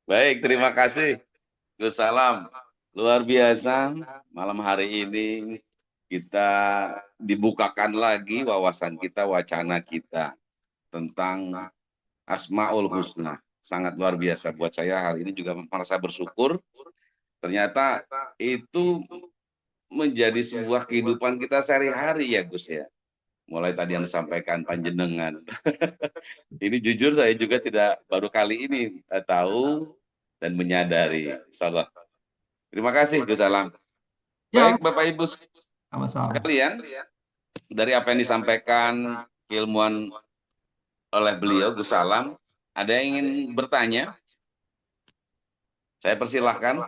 Baik, terima kasih. Gus Salam. Luar biasa, malam hari ini kita dibukakan lagi wawasan kita, wacana kita tentang Asmaul Husna. Sangat luar biasa buat saya hari ini juga merasa bersyukur. Ternyata itu menjadi sebuah kehidupan kita sehari-hari ya Gus ya. Mulai tadi yang disampaikan Panjenengan. Ini jujur saya juga tidak baru kali ini tahu dan menyadari. Insyaallah. Terima kasih Gus Salam. Ya, Baik Bapak Ibu sama-sama. sekalian, dari apa yang disampaikan keilmuan oleh beliau Gus Salam, ada yang ingin bertanya? Saya persilahkan.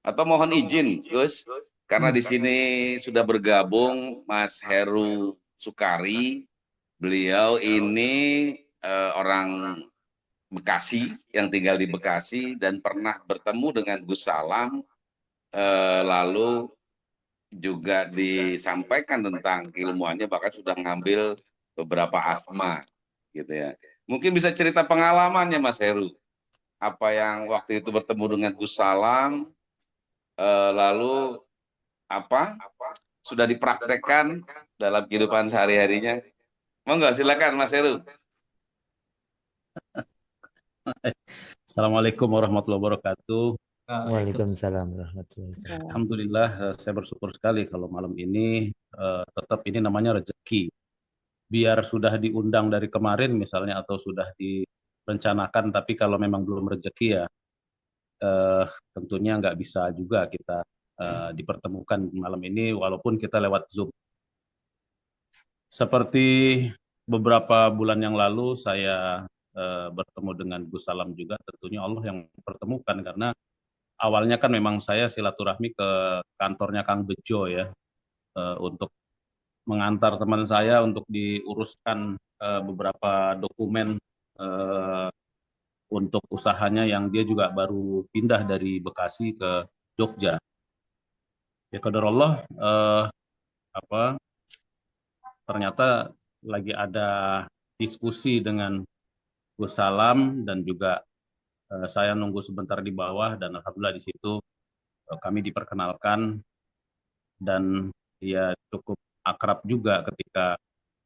Atau mohon izin, Gus, karena Hmm. di sini sudah bergabung Mas Heru Sukari. Beliau ini orang Bekasi yang tinggal di Bekasi dan pernah bertemu dengan Gus Salam, lalu juga disampaikan tentang keilmuannya, bahkan sudah ngambil beberapa asma gitu ya. Mungkin bisa cerita pengalamannya Mas Heru, apa yang waktu itu bertemu dengan Gus Salam, lalu apa sudah dipraktekkan dalam kehidupan sehari-harinya. Monggo silakan Mas Heru. Assalamualaikum warahmatullahi wabarakatuh. Waalaikumsalam warahmatullahi wabarakatuh. Alhamdulillah, saya bersyukur sekali kalau malam ini tetap ini namanya rezeki. Biar sudah diundang dari kemarin misalnya atau sudah direncanakan, tapi kalau memang belum rezeki ya eh, tentunya nggak bisa juga kita dipertemukan malam ini walaupun kita lewat Zoom. Seperti beberapa bulan yang lalu saya bertemu dengan Gus Salam juga, tentunya Allah yang pertemukan karena awalnya kan memang saya silaturahmi ke kantornya Kang Bejo ya, untuk mengantar teman saya untuk diuruskan beberapa dokumen eh, untuk usahanya yang dia juga baru pindah dari Bekasi ke Jogja. Ya qadar Allah, apa ternyata lagi ada diskusi dengan Gus Salam dan juga saya nunggu sebentar di bawah dan alhamdulillah di situ kami diperkenalkan dan ya cukup akrab juga ketika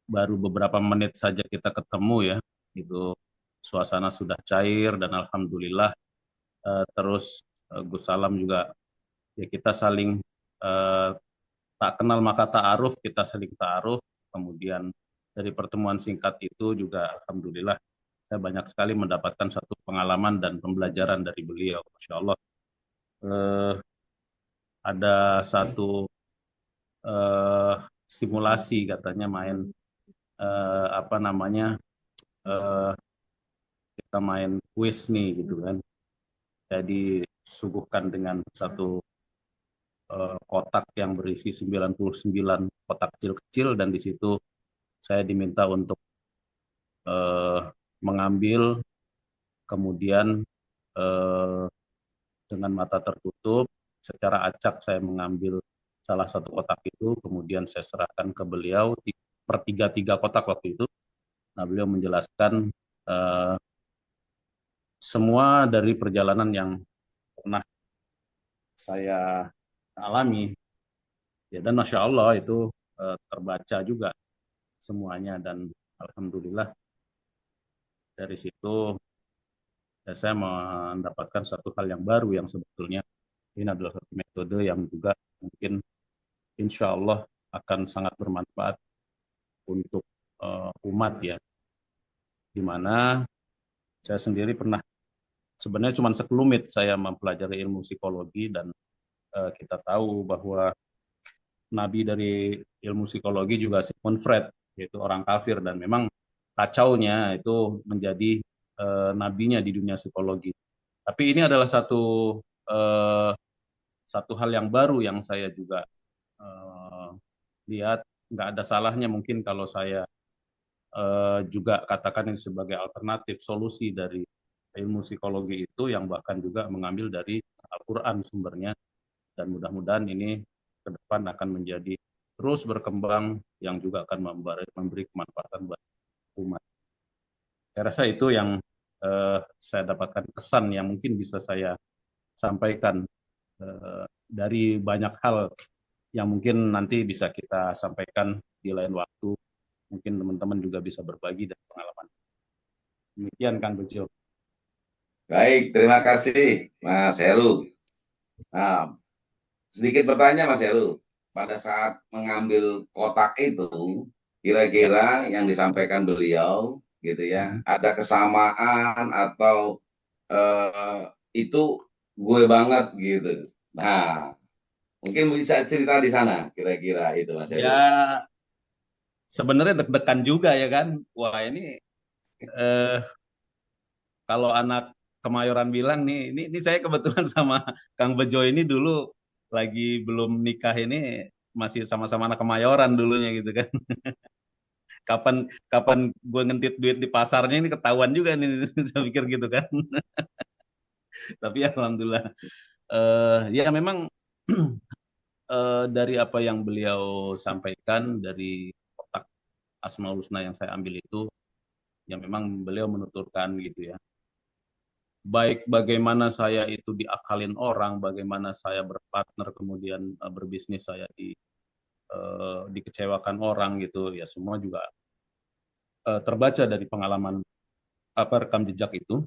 baru beberapa menit saja kita ketemu ya, itu suasana sudah cair dan alhamdulillah terus Gus Salam juga ya kita saling eh, tak kenal maka ta'aruf, kita saling ta'aruf, kemudian dari pertemuan singkat itu juga alhamdulillah saya banyak sekali mendapatkan satu pengalaman dan pembelajaran dari beliau. Masya Allah, eh, ada satu eh, simulasi katanya main apa namanya, eh, kita main quiz nih gitu kan. Jadi suguhkan dengan satu kotak yang berisi 99 kotak kecil-kecil dan di situ saya diminta untuk eh, mengambil, kemudian eh, dengan mata tertutup secara acak saya mengambil salah satu kotak itu, kemudian saya serahkan ke beliau per tiga kotak waktu itu. Nah, beliau menjelaskan eh, semua dari perjalanan yang pernah saya alami. Ya, dan Masya Allah itu terbaca juga semuanya dan Alhamdulillah dari situ ya, saya mendapatkan satu hal yang baru yang sebetulnya ini adalah satu metode yang juga mungkin insya Allah akan sangat bermanfaat untuk umat ya, di mana saya sendiri pernah sebenarnya cuma sekelumit saya mempelajari ilmu psikologi dan kita tahu bahwa nabi dari ilmu psikologi juga Sigmund Freud, yaitu orang kafir dan memang kacaunya itu menjadi nabinya di dunia psikologi. Tapi ini adalah eh, satu hal yang baru yang saya juga eh, lihat nggak ada salahnya mungkin kalau saya juga katakan ini sebagai alternatif solusi dari ilmu psikologi itu yang bahkan juga mengambil dari Al-Quran sumbernya dan mudah-mudahan ini ke depan akan menjadi terus berkembang yang juga akan memberi kemanfaatan buat umat. Saya rasa itu yang saya dapatkan kesan yang mungkin bisa saya sampaikan dari banyak hal yang mungkin nanti bisa kita sampaikan di lain waktu. Mungkin teman-teman juga bisa berbagi dari pengalaman. Demikian Kang Bejo. Baik, terima kasih Mas Heru. Nah, sedikit bertanya Mas Heru, pada saat mengambil kotak itu, kira-kira yang disampaikan beliau, gitu ya, ada kesamaan atau itu gue banget gitu. Nah, mungkin bisa cerita di sana, kira-kira itu Mas Heru. Ya, sebenarnya deg-degan juga ya kan. Wah ini kalau anak Kemayoran bilang nih, ini saya kebetulan sama Kang Bejo ini dulu lagi belum nikah ini masih sama-sama anak Kemayoran dulunya gitu kan. Kapan kapan gue ngentit duit di pasarnya ini ketahuan juga nih, saya pikir gitu kan. Tapi alhamdulillah, ya memang dari apa yang beliau sampaikan dari kotak Asmaul Husna yang saya ambil itu, ya memang beliau menuturkan gitu ya. Baik bagaimana saya itu diakalin orang, bagaimana saya berpartner kemudian berbisnis saya dikecewakan orang gitu, ya semua juga terbaca dari pengalaman rekam jejak itu.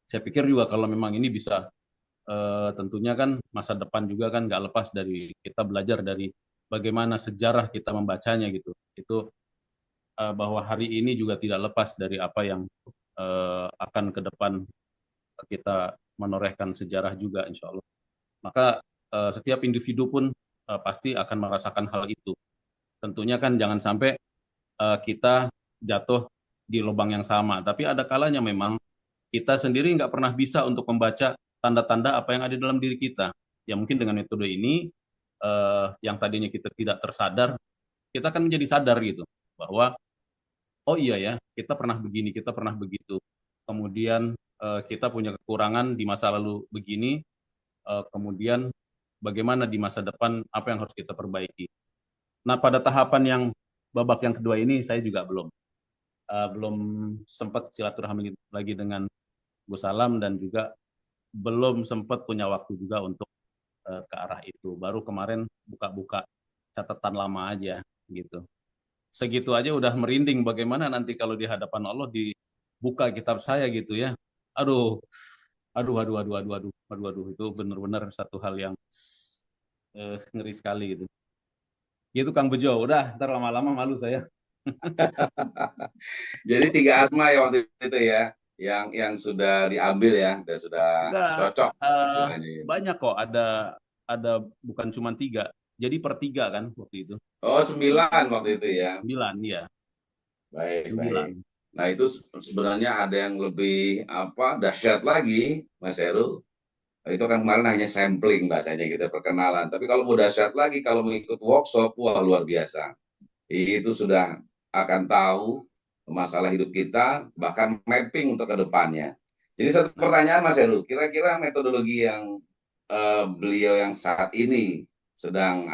Saya pikir juga kalau memang ini bisa tentunya kan masa depan juga kan nggak lepas dari kita belajar dari bagaimana sejarah kita membacanya gitu. Itu bahwa hari ini juga tidak lepas dari apa yang akan ke depan kita menorehkan sejarah juga insya Allah. Maka setiap individu pun pasti akan merasakan hal itu. Tentunya kan jangan sampai kita jatuh di lubang yang sama. Tapi ada kalanya memang kita sendiri nggak pernah bisa untuk membaca tanda-tanda apa yang ada dalam diri kita. Ya mungkin dengan metode ini yang tadinya kita tidak tersadar, kita akan menjadi sadar gitu bahwa oh iya ya kita pernah begini, kita pernah begitu. Kemudian kita punya kekurangan di masa lalu begini, kemudian bagaimana di masa depan apa yang harus kita perbaiki. Nah pada tahapan yang babak yang kedua ini saya juga belum sempat silaturahmi lagi dengan Gus Salam dan juga belum sempat punya waktu juga untuk ke arah itu. Baru kemarin buka-buka catatan lama aja gitu. Segitu aja udah merinding bagaimana nanti kalau di hadapan Allah dibuka kitab saya gitu ya. Aduh, aduh, itu benar-benar satu hal yang ngeri sekali gitu. Gitu Kang Bejo, udah ntar lama-lama malu saya. Jadi 3 asma ya waktu itu ya, yang sudah diambil ya, dan sudah Enggak, cocok istilahnya. banyak kok, ada bukan cuma 3, jadi per 3 kan waktu itu. Oh 9 waktu itu ya. 9 ya. Baik, 9. baik. Nah itu sebenarnya ada yang lebih dahsyat lagi, Mas Heru. Itu kan kemarin hanya sampling bahasanya gitu, perkenalan. Tapi kalau mau dahsyat lagi, kalau mau ikut workshop, wah luar biasa. Itu sudah akan tahu masalah hidup kita, bahkan mapping untuk ke depannya. Jadi satu pertanyaan Mas Heru, kira-kira metodologi yang beliau yang saat ini sedang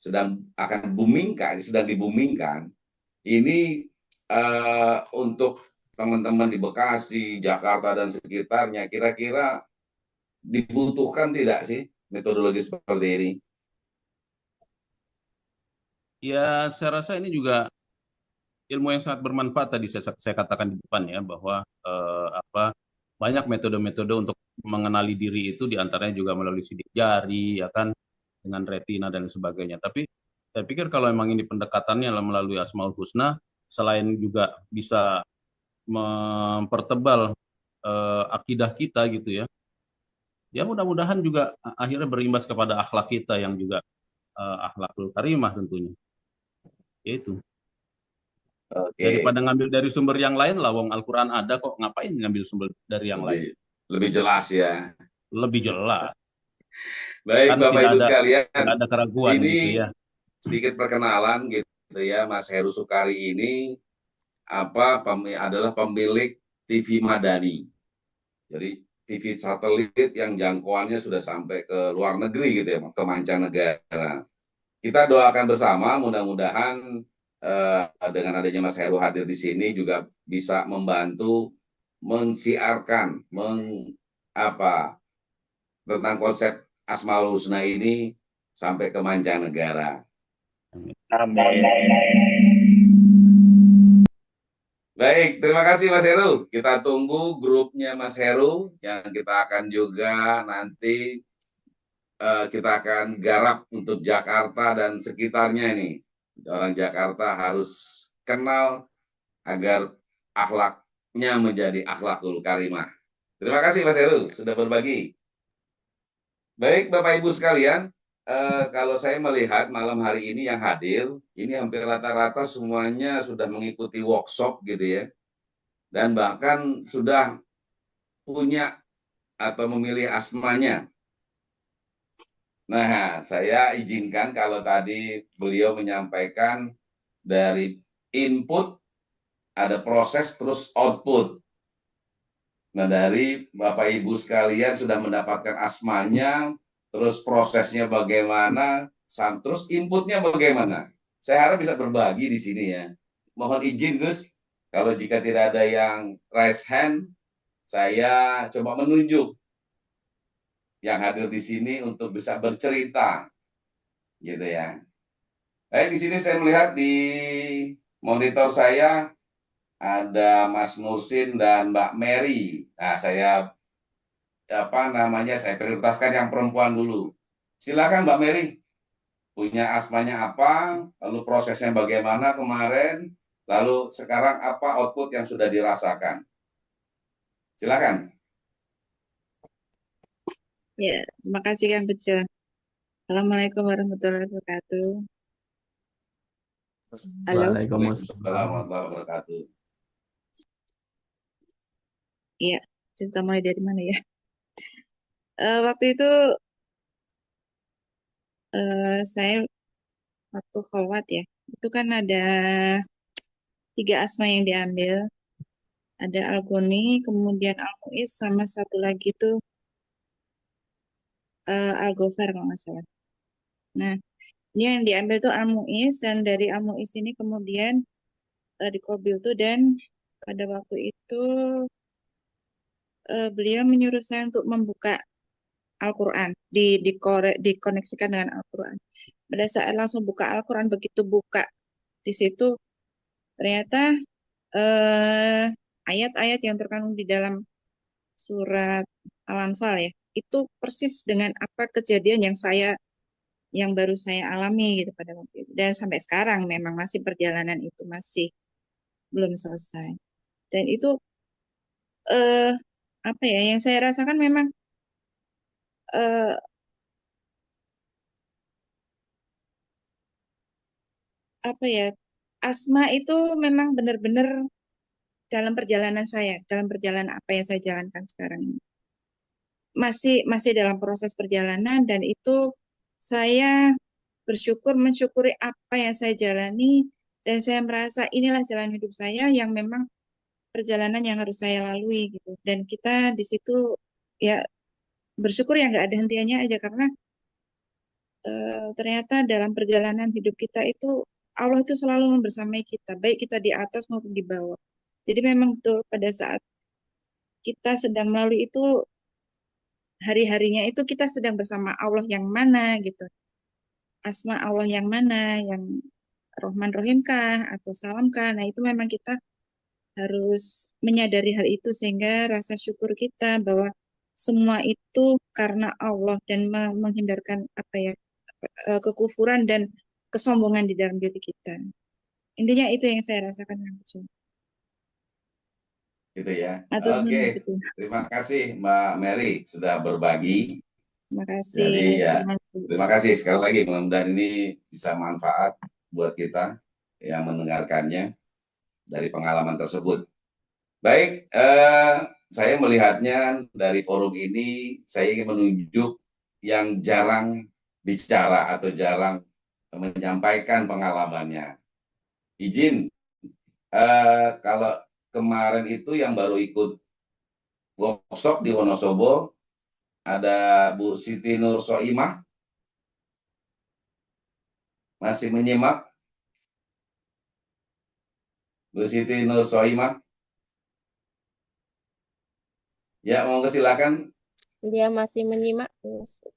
sedang akan sedang dibumingkan, ini untuk teman-teman di Bekasi, Jakarta dan sekitarnya, kira-kira dibutuhkan tidak sih metodologi seperti ini? Ya, saya rasa ini juga ilmu yang sangat bermanfaat tadi saya katakan di depan ya bahwa banyak metode-metode untuk mengenali diri itu diantaranya juga melalui sidik jari ya kan dengan retina dan sebagainya. Tapi saya pikir kalau memang ini pendekatannya melalui Asmaul Husna, selain juga bisa mempertebal akidah kita gitu ya. Ya mudah-mudahan juga akhirnya berimbas kepada akhlak kita yang juga akhlakul karimah tentunya. Itu. Oke. Daripada ngambil dari sumber yang lain, lawang Al-Quran ada kok, ngapain ngambil sumber dari yang lain? Lebih jelas ya. Lebih jelas. Baik Kan Bapak Ibu sekalian, tidak ada keraguan ini gitu ya. sedikit perkenalan gitu ya, Mas Heru Sukari ini adalah pemilik TV Madani. Jadi TV satelit yang jangkauannya sudah sampai ke luar negeri gitu ya, ke mancanegara. Kita doakan bersama, mudah-mudahan dengan adanya Mas Heru hadir di sini juga bisa membantu mensiarkan tentang konsep Asmaul Husna ini sampai ke mancanegara. Amin. Baik, terima kasih Mas Heru. Kita tunggu grupnya Mas Heru yang kita akan juga nanti kita akan garap untuk Jakarta dan sekitarnya ini. Orang Jakarta harus kenal agar akhlaknya menjadi akhlakul karimah. Terima kasih Mas Heru sudah berbagi. Baik Bapak Ibu sekalian, kalau saya melihat malam hari ini yang hadir, ini hampir rata-rata semuanya sudah mengikuti workshop gitu ya. Dan bahkan sudah punya atau memilih asmanya. Nah, saya izinkan kalau tadi beliau menyampaikan dari input, ada proses, terus output. Nah, dari Bapak Ibu sekalian sudah mendapatkan asmanya, terus prosesnya bagaimana, terus inputnya bagaimana. Saya harap bisa berbagi di sini ya. Mohon izin Gus, kalau jika tidak ada yang raise hand, saya coba menunjuk yang hadir di sini untuk bisa bercerita, gitu ya. Baik, di sini saya melihat di monitor saya ada Mas Nursin dan Mbak Mary. Nah, saya saya prioritaskan yang perempuan dulu. Silakan Mbak Mary, punya asmanya apa, lalu prosesnya bagaimana kemarin, lalu sekarang apa output yang sudah dirasakan. Silakan. Ya, terima kasih Kang Bejo. Assalamualaikum warahmatullahi wabarakatuh. Halo. Waalaikumsalam. Warahmatullahi wabarakatuh. Iya, cerita mulai dari mana ya? Waktu itu saya waktu kholwat ya, itu kan ada 3 asma yang diambil. Ada Al-Ghani, kemudian Al-Mu'iz, sama satu lagi tuh Al-Ghafar kalau nggak salah. Nah, ini yang diambil tuh Al-Mu'iz, dan dari Al-Mu'iz ini kemudian dikobil tuh, dan pada waktu itu beliau menyuruh saya untuk membuka Al-Quran, dikoneksikan dengan Al-Quran. Pada saat langsung buka Al-Quran, begitu buka di situ ternyata ayat-ayat yang terkandung di dalam surat Al-Anfal ya, itu persis dengan apa kejadian yang baru saya alami gitu pada waktu itu. Dan sampai sekarang memang masih perjalanan itu masih belum selesai. Dan itu eh, apa ya yang saya rasakan memang eh, apa ya, asma itu memang benar-benar dalam perjalanan saya, dalam perjalanan apa yang saya jalankan sekarang ini. Masih dalam proses perjalanan, dan itu saya mensyukuri apa yang saya jalani, dan saya merasa inilah jalan hidup saya yang memang perjalanan yang harus saya lalui gitu. Dan kita di situ ya bersyukur ya nggak ada hentiannya aja, karena ternyata dalam perjalanan hidup kita itu Allah itu selalu membersamai kita, baik kita di atas maupun di bawah. Jadi memang betul pada saat kita sedang melalui itu, hari-harinya itu kita sedang bersama Allah yang mana gitu. Asma Allah yang mana, yang Rohman Rohim kah, atau Salam kah. Nah itu memang kita harus menyadari hal itu, sehingga rasa syukur kita bahwa semua itu karena Allah, dan menghindarkan apa ya, kekufuran dan kesombongan di dalam diri kita. Intinya itu yang saya rasakan. Gitu ya. Atur Oke, nuhun gitu. terima kasih Mbak Mary sudah berbagi. Terima kasih. Jadi ya, Assalamualaikum. terima kasih sekali lagi. Mudah-mudahan ini bisa manfaat buat kita yang mendengarkannya dari pengalaman tersebut. Baik, saya melihatnya dari forum ini, saya ingin menunjuk yang jarang bicara atau jarang menyampaikan pengalamannya. Izin, kalau kemarin itu yang baru ikut workshop di Wonosobo, ada Bu Siti Nur Soimah, masih menyimak? Bu Siti Nur Soimah? Ya, monggo silakan. Dia masih menyimak,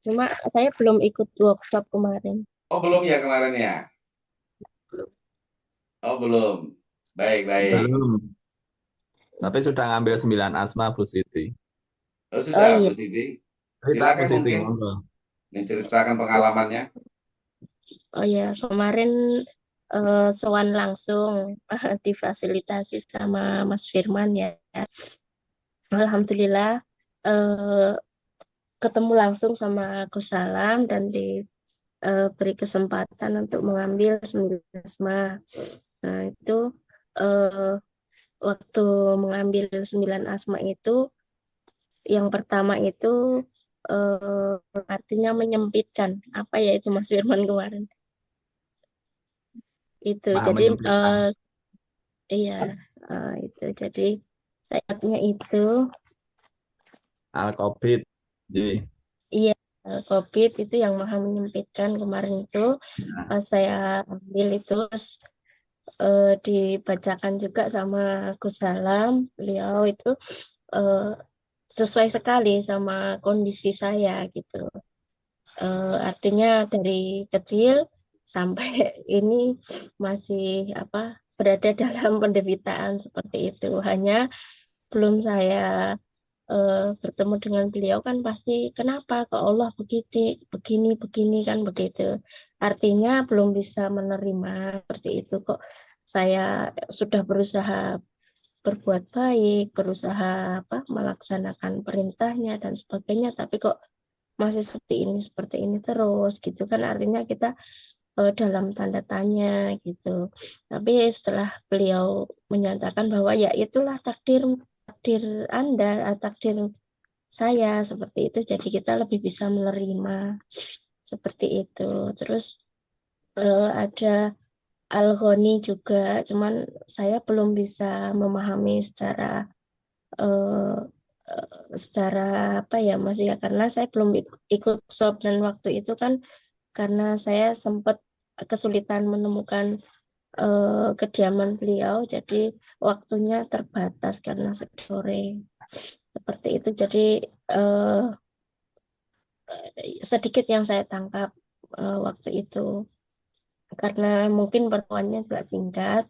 cuma saya belum ikut workshop kemarin. Oh, belum ya kemarin ya? Oh, belum. Baik, baik. Belum. Tapi sudah ngambil 9 asma Bu Siti. Oh, Oh sudah, iya, Bu Siti. Cerita Bu Silakan Siti, mungkin monggo. menceritakan pengalamannya. oh ya kemarin sowan langsung difasilitasi sama Mas Firman ya. Alhamdulillah ketemu langsung sama Gus Salam dan diberi kesempatan untuk mengambil 9 asma. Nah itu waktu mengambil 9 asma itu, yang pertama itu artinya menyempitkan. Apa ya itu Mas Firman kemarin? Itu Maha jadi menyempitkan. iya itu jadi sayapnya itu Al-Qabid. Ji. iya COVID itu yang maha menyempitkan. Kemarin itu pas saya ambil itu terus dibacakan juga sama Gus Salam. Beliau itu sesuai sekali sama kondisi saya gitu. Artinya dari kecil sampai ini masih berada dalam penderitaan seperti itu. Hanya belum saya bertemu dengan beliau kan pasti kenapa kok Allah begini kan begitu. Artinya belum bisa menerima seperti itu, kok saya sudah berusaha berbuat baik, berusaha melaksanakan perintahnya dan sebagainya, tapi kok masih seperti ini terus gitu kan, artinya kita dalam tanda tanya gitu. Tapi setelah beliau menyatakan bahwa ya itulah takdir Anda, takdir saya seperti itu, jadi kita lebih bisa menerima seperti itu. Terus ada Al-Ghani juga, cuman saya belum bisa memahami secara Mas ya, karena saya belum ikut workshop dan waktu itu kan karena saya sempat kesulitan menemukan kediaman beliau, jadi waktunya terbatas karena sore seperti itu. Jadi sedikit yang saya tangkap waktu itu, karena mungkin pertemuannya juga singkat,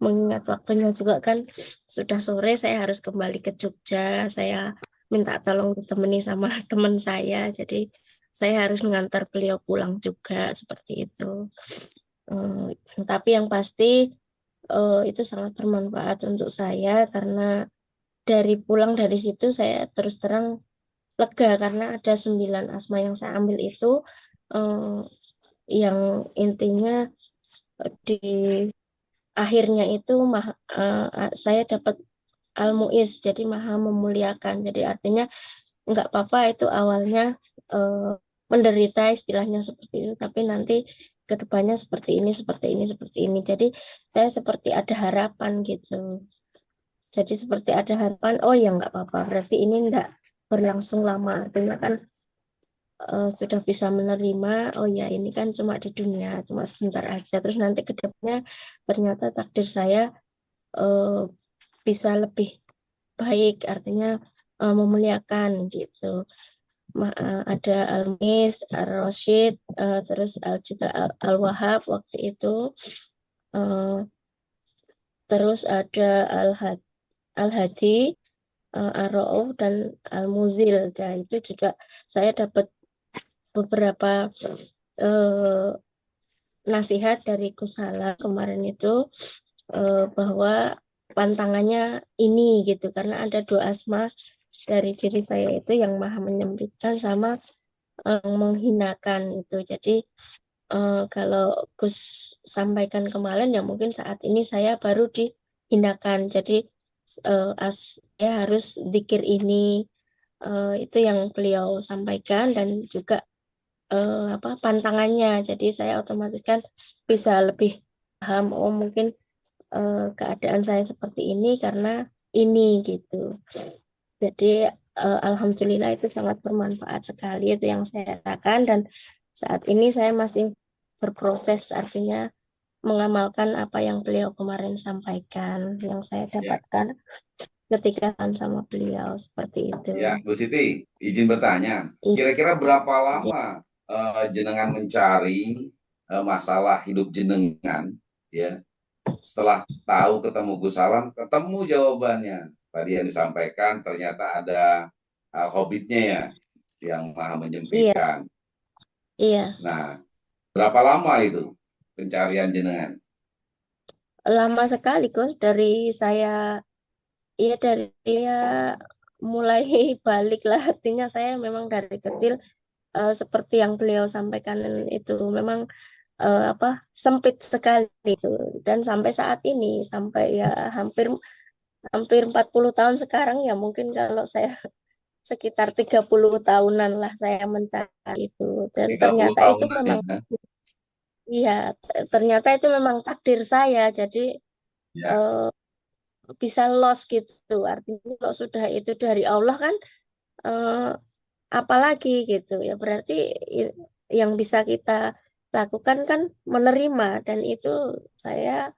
mengingat waktunya juga kan sudah sore, saya harus kembali ke Jogja, saya minta tolong ditemani sama teman saya, jadi saya harus mengantar beliau pulang juga seperti itu. Tapi yang pasti itu sangat bermanfaat untuk saya, karena pulang dari situ saya terus terang lega, karena ada 9 asma yang saya ambil itu yang intinya di akhirnya itu saya dapat Al-Mu'iz, jadi maha memuliakan. Jadi artinya nggak apa-apa itu awalnya menderita istilahnya seperti itu, tapi nanti kedepannya seperti ini, seperti ini, seperti ini. Jadi saya seperti ada harapan gitu. Jadi seperti ada harapan, oh ya nggak apa-apa, berarti ini nggak berlangsung lama. Artinya kan sudah bisa menerima, oh ya ini kan cuma di dunia, cuma sebentar aja. Terus nanti kedepannya ternyata takdir saya bisa lebih baik, artinya memuliakan gitu. Ada Al-Mis, Al-Rashid, terus juga Al-Wahab waktu itu, terus ada Al-Hadi, Ar-Ra'uf, dan Al-Muzil. Nah, itu juga saya dapat beberapa nasihat dari Gus Salam kemarin itu, bahwa pantangannya ini gitu, karena ada 2 asma dari diri saya itu yang maha menyempitkan sama menghinakan itu. Jadi kalau Gus sampaikan kemarin ya mungkin saat ini saya baru dihinakan. Jadi saya harus zikir ini, itu yang beliau sampaikan, dan juga pantangannya. Jadi saya otomatis kan bisa lebih paham, oh mungkin keadaan saya seperti ini karena ini gitu. Jadi alhamdulillah itu sangat bermanfaat sekali itu yang saya katakan, dan saat ini saya masih berproses, artinya mengamalkan apa yang beliau kemarin sampaikan, yang saya dapatkan ketika sama beliau seperti itu. Ya, Bu Siti, izin bertanya, Iya, kira-kira berapa iya. lama jenengan mencari masalah hidup jenengan, ya, setelah tahu ketemu Gus Salam, ketemu jawabannya. Tadi yang disampaikan ternyata ada Hobbitnya ya, yang maha Iya, menyempitkan. iya. Nah, berapa lama itu pencarian jenengan? Lama sekali, Gus, dari saya, ya dari dia mulai balik lah. Artinya saya memang dari kecil seperti yang beliau sampaikan itu memang sempit sekali itu. Dan sampai saat ini, sampai ya hampir hampir 40 tahun sekarang ya mungkin kalau saya sekitar 30 tahunan lah saya mencari itu. Dan 30 ternyata itu tahunan memang, ya. iya, ternyata itu memang takdir saya. Jadi Ya, eh, bisa lost gitu. Artinya kalau sudah itu dari Allah kan, eh, apalagi gitu ya. Berarti yang bisa kita lakukan kan menerima, dan itu saya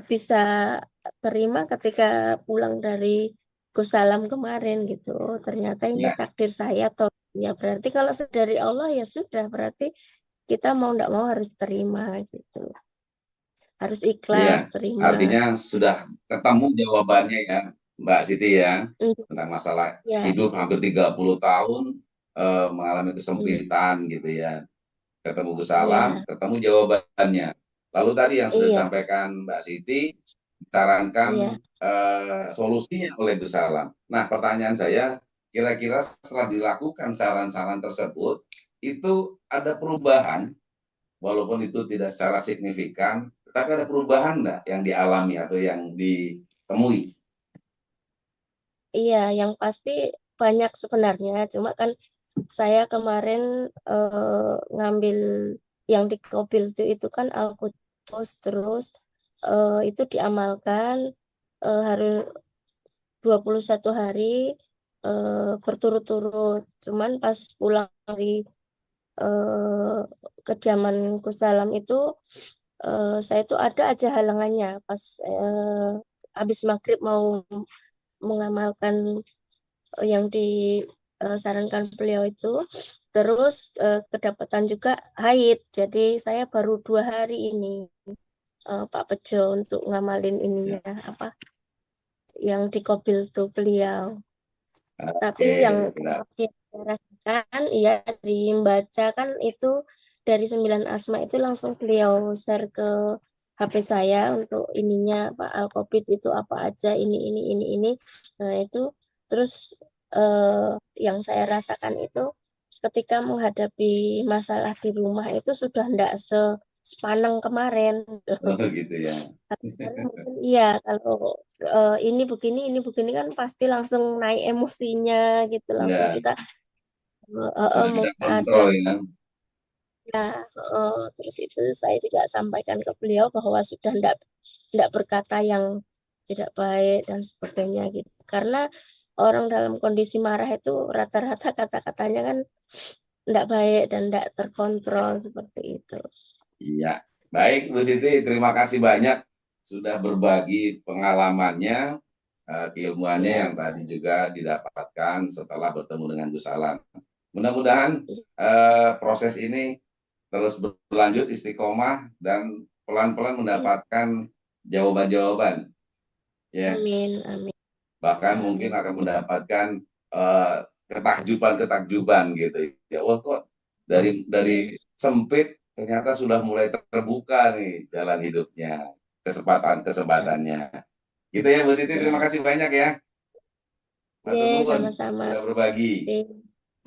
bisa terima ketika pulang dari Gus Salam kemarin gitu. Oh, ternyata ini ya, takdir saya, atau ya berarti kalau sudah dari Allah ya sudah, berarti kita mau tidak mau harus terima gitu. Harus ikhlas ya. terima. Artinya sudah ketemu jawabannya ya, Mbak Siti ya, Mm, tentang masalah ya, hidup hampir 30 tahun mengalami iya, kesempitan gitu ya. Ketemu Gus Salam, iya, ketemu jawabannya. Lalu tadi yang sudah iya, disampaikan Mbak Siti, disarankan iya. solusinya oleh Gus Salam. Nah, pertanyaan saya, kira-kira setelah dilakukan saran-saran tersebut, itu ada perubahan, walaupun itu tidak secara signifikan, tetapi ada perubahan nggak yang dialami atau yang ditemui? Iya, yang pasti banyak sebenarnya. Cuma kan saya kemarin ngambil yang di Kobil itu kan Al-Quds, terus itu diamalkan harus 21 hari berturut-turut. Cuman pas pulang dari eh, kediaman Salam itu saya itu ada aja halangannya pas habis maghrib mau mengamalkan yang disarankan beliau itu, terus kedapatan juga haid. Jadi saya baru 2 hari ini Pak Bejo untuk ngamalin ininya apa yang di Kobil tuh beliau. Tapi Oke, yang benar. saya rasakan ya membaca kan itu dari 9 asma itu langsung beliau share ke HP saya untuk ininya Pak Al-Covid itu apa aja ini. Nah itu terus yang saya rasakan itu ketika menghadapi masalah di rumah itu sudah tidak sepaneng kemarin. Oh, gitu ya. Kemarin mungkin iya, kalau ini begini kan pasti langsung naik emosinya gitu, langsung Ya, kita sudah bisa mungkin ada kontrol ya. ya, terus itu saya juga sampaikan ke beliau bahwa sudah tidak berkata yang tidak baik dan sebagainya gitu, karena orang dalam kondisi marah itu rata-rata kata-katanya kan tidak baik dan tidak terkontrol seperti itu. Iya, baik Bu Siti, terima kasih banyak sudah berbagi pengalamannya, keilmuannya Ya, yang tadi juga didapatkan setelah bertemu dengan Gus Salam. Mudah-mudahan proses ini terus berlanjut istiqomah dan pelan-pelan mendapatkan jawaban-jawaban, ya. amin, amin, Bahkan mungkin amin. akan mendapatkan ketakjuban-ketakjuban gitu. Ya, wah kok dari sempit ternyata sudah mulai terbuka nih jalan hidupnya, Ya, kesempatan-kesempatannya. Gitu ya Bu Siti, terima ya, kasih banyak ya. Matur ya, nuwun sama-sama. sudah berbagi. Oke.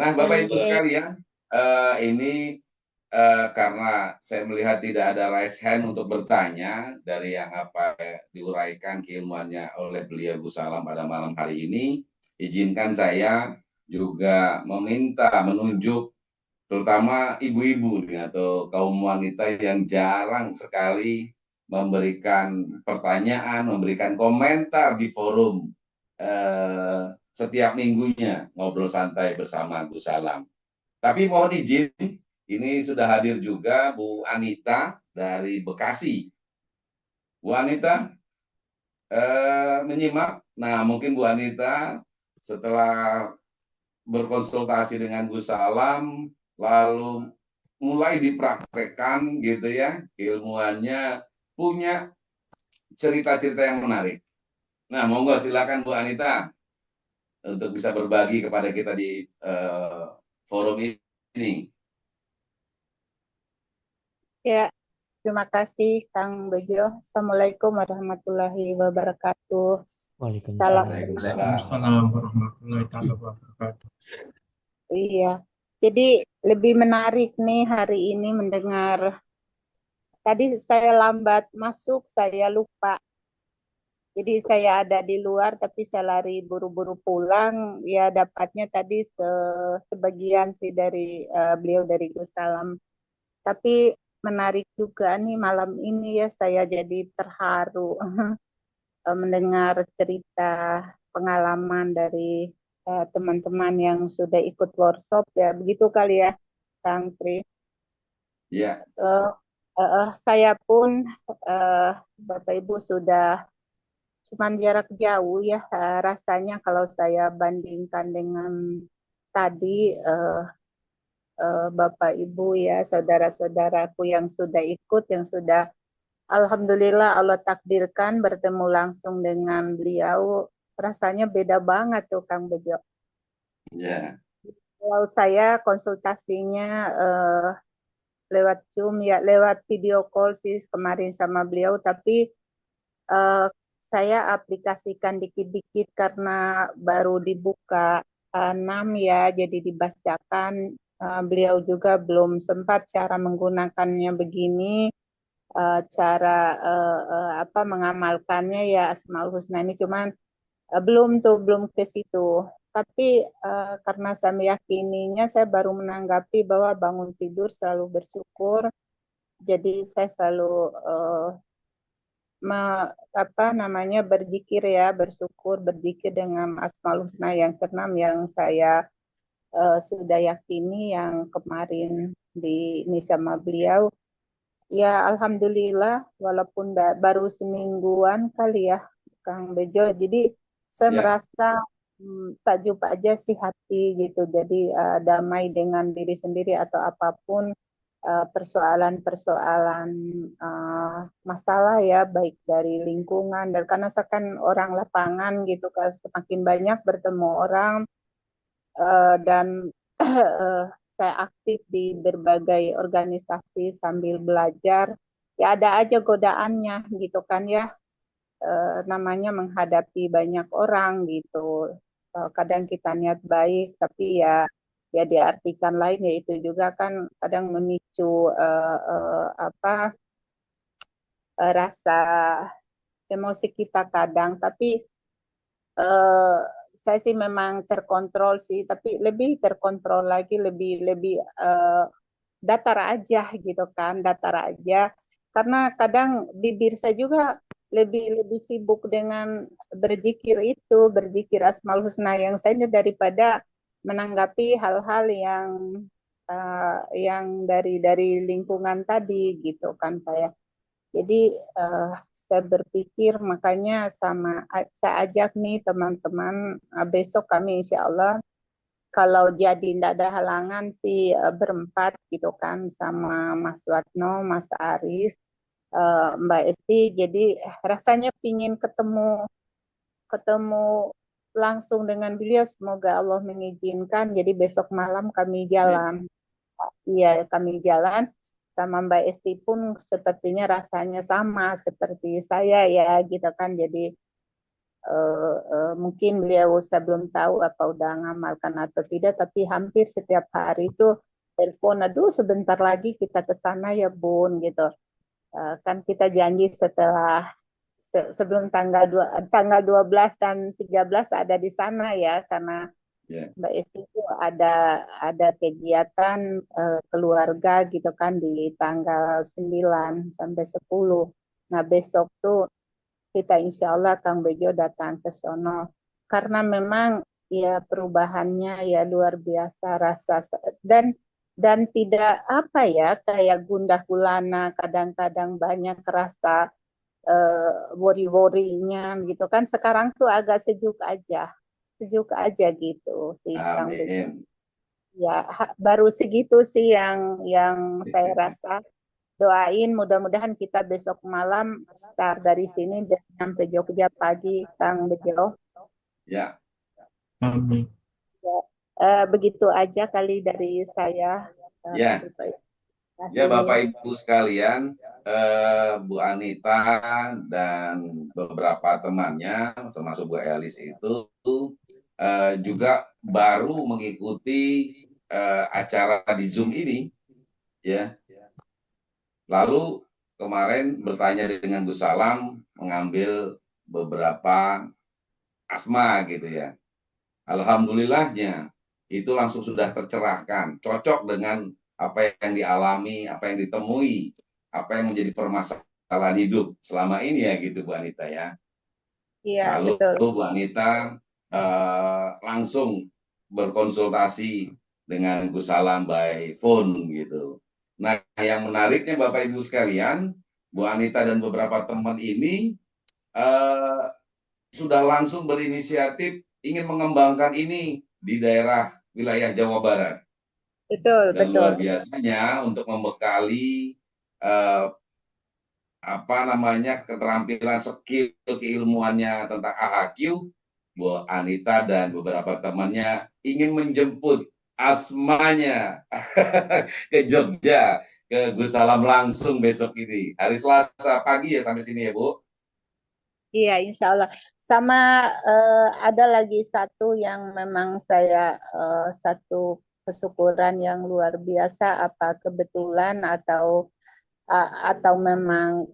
Nah, Bapak Ibu Oke. sekalian, ini karena saya melihat tidak ada raise hand untuk bertanya dari yang apa diuraikan keilmuannya oleh beliau Gus Salam pada malam hari ini, izinkan saya juga menunjuk terutama ibu-ibu nih atau kaum wanita yang jarang sekali memberikan pertanyaan, memberikan komentar di forum setiap minggunya ngobrol santai bersama Gus Salam. Tapi mohon izin, ini sudah hadir juga Bu Anita dari Bekasi. Bu Anita, menyimak. Nah, mungkin Bu Anita setelah berkonsultasi dengan Gus Salam, lalu mulai dipraktekkan gitu ya, ilmuannya, punya cerita-cerita yang menarik. Nah, monggo silakan Bu Anita untuk bisa berbagi kepada kita di forum ini. Ya, terima kasih Kang Bejo. Assalamualaikum warahmatullahi wabarakatuh. Salam. Waalaikumsalam. warahmatullahi wabarakatuh. Iya, jadi lebih menarik nih hari ini mendengar. Tadi saya lambat masuk, saya lupa. Jadi saya ada di luar, tapi saya lari buru-buru pulang. Ya dapatnya tadi sebagian sih dari beliau dari Gus Salam. Tapi menarik juga nih malam ini ya saya jadi terharu mendengar cerita pengalaman dari teman-teman yang sudah ikut workshop ya begitu kali ya Kang Tri. Ya. Saya pun Bapak Ibu sudah cuman jarak jauh ya rasanya kalau saya bandingkan dengan tadi Bapak Ibu ya saudara-saudaraku yang sudah ikut yang sudah Alhamdulillah Allah takdirkan bertemu langsung dengan beliau rasanya beda banget tuh Kang Bejo. Ya. Kalau saya konsultasinya lewat Zoom ya lewat video call sih kemarin sama beliau tapi saya aplikasikan dikit-dikit karena baru dibuka 6 ya jadi dibacakan beliau juga belum sempat cara menggunakannya begini cara mengamalkannya ya Asmaul Husna ini cuman belum ke situ tapi karena saya meyakininya saya baru menanggapi bahwa bangun tidur selalu bersyukur jadi saya selalu berzikir ya bersyukur berzikir dengan Asmaul Husna yang keenam yang saya sudah yakini yang kemarin ini sama beliau. Ya, alhamdulillah, walaupun baru semingguan kali ya, Kang Bejo. Jadi saya merasa takjub aja sih hati gitu. Jadi damai dengan diri sendiri atau apapun persoalan-persoalan masalah ya, baik dari lingkungan dan karena saya kan orang lapangan gitu, kalau semakin banyak bertemu orang dan saya aktif di berbagai organisasi sambil belajar ya ada aja godaannya gitu kan ya namanya menghadapi banyak orang gitu kadang kita niat baik tapi ya diartikan lain ya itu juga kan kadang memicu rasa emosi kita kadang tapi saya sih memang terkontrol sih, tapi lebih terkontrol lagi, lebih datar aja gitu kan, datar aja. Karena kadang bibir saya juga lebih sibuk dengan berzikir itu, berzikir Asmaul Husna yang saya daripada menanggapi hal-hal yang dari lingkungan tadi gitu kan saya. Jadi saya berpikir makanya saya ajak nih teman-teman besok kami insya Allah kalau jadi tidak ada halangan sih berempat gitu kan sama Mas Watno, Mas Aris, Mbak Esti. Jadi rasanya pingin ketemu langsung dengan beliau. Semoga Allah mengizinkan. Jadi besok malam kami jalan. Iya, kami jalan. Sama Mbak Esti pun sepertinya rasanya sama seperti saya ya gitu kan jadi mungkin beliau saya belum tahu apa udah ngamalkan atau tidak tapi hampir setiap hari itu telepon aduh sebentar lagi kita ke sana ya Bun gitu kan kita janji setelah sebelum tanggal 12 dan 13 ada di sana ya karena Mbak Esti itu ada kegiatan keluarga gitu kan di tanggal 9 sampai 10. Nah besok tuh kita insya Allah Kang Bejo datang ke sono. Karena memang ya perubahannya ya luar biasa rasa dan tidak apa ya kayak gundah gulana kadang-kadang banyak rasa worry-worrynya gitu kan. Sekarang tuh agak sejuk aja gitu sih Kang Bejo. Amin. Ya, baru segitu sih yang saya rasa. Doain mudah-mudahan kita besok malam start dari sini dan sampai Jogja pagi, Kang Bejo. Ya, Amin. Begitu aja kali dari saya. ya, Terima ya Bapak kasih. Ibu sekalian, Bu Anita dan beberapa temannya, termasuk Bu Elis itu juga baru mengikuti acara di Zoom ini, ya. Lalu kemarin bertanya dengan Gus Salam mengambil beberapa asma gitu ya. Alhamdulillahnya itu langsung sudah tercerahkan, cocok dengan apa yang dialami, apa yang ditemui, apa yang menjadi permasalahan hidup selama ini ya gitu Bu Anita ya. Iya, Lalu betul. Bu Anita langsung berkonsultasi dengan Gus Salam by phone gitu. Nah, yang menariknya Bapak Ibu sekalian, Bu Anita dan beberapa teman ini sudah langsung berinisiatif ingin mengembangkan ini di daerah wilayah Jawa Barat. Betul, Dan betul. luar biasanya untuk membekali keterampilan skill keilmuannya tentang AHQ, Bu Anita dan beberapa temannya ingin menjemput asmanya ke Jogja, ke Gus Salam langsung besok ini. Hari Selasa pagi ya sampai sini ya Bu. Iya, insya Allah. Sama ada lagi satu yang memang saya satu kesyukuran yang luar biasa, apa kebetulan atau memang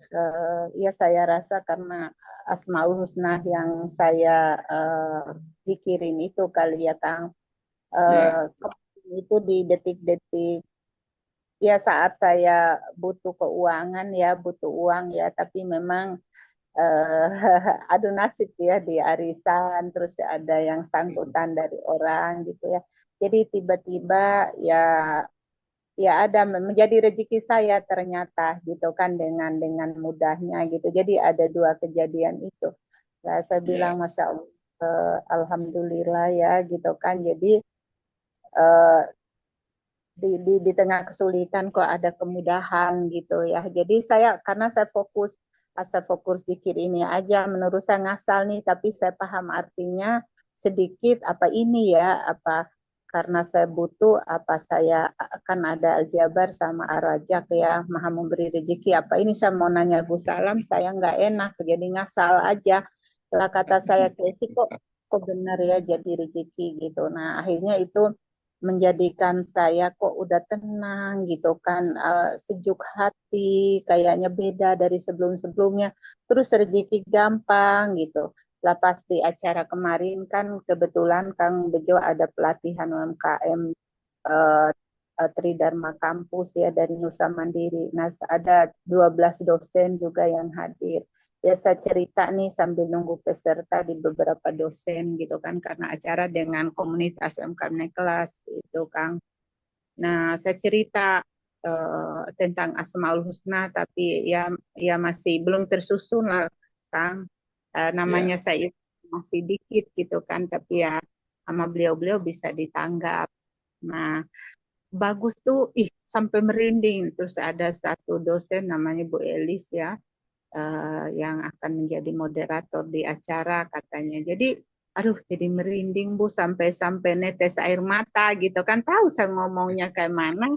ya saya rasa karena Asmaul Husna yang saya zikirin itu kali ya Kang. Ya. Itu di detik-detik ya saat saya butuh keuangan ya, butuh uang ya, tapi memang adu nasib ya di arisan, terus ada yang sangkutan dari orang gitu ya. Jadi tiba-tiba ya ada menjadi rezeki saya ternyata gitu kan dengan mudahnya gitu. Jadi ada dua kejadian itu. Nah, saya bilang Masya Allah, Alhamdulillah ya gitu kan. Jadi eh, di tengah kesulitan kok ada kemudahan gitu ya. Jadi karena saya fokus zikir ini aja, menurut saya ngasal nih, tapi saya paham artinya sedikit apa ini ya, apa karena saya butuh, apa saya akan ada aljabar sama arajak ya, maha memberi rezeki, apa ini saya mau nanya Gus Salam, saya nggak enak, jadi ngasal aja. Setelah kata saya ke kok benar ya jadi rezeki gitu. Nah akhirnya itu menjadikan saya kok udah tenang gitu kan, sejuk hati, kayaknya beda dari sebelum-sebelumnya, terus rezeki gampang gitu. Lepas di acara kemarin kan kebetulan Kang Bejo ada pelatihan UMKM eh, Tridharma Kampus ya dari Nusa Mandiri. Nah, ada 12 dosen juga yang hadir. Ya saya cerita nih sambil nunggu peserta di beberapa dosen gitu kan karena acara dengan komunitas UMKM kelas itu Kang. Nah, saya cerita tentang Asmaul Husna tapi ya masih belum tersusun lah Kang. Namanya saya masih dikit gitu kan tapi ya sama beliau-beliau bisa ditanggap. Nah, bagus tuh, sampai merinding. Terus ada satu dosen namanya Bu Elis ya, yang akan menjadi moderator di acara katanya. Jadi, aduh, jadi merinding Bu sampai netes air mata gitu kan. Tahu saya ngomongnya kayak mana,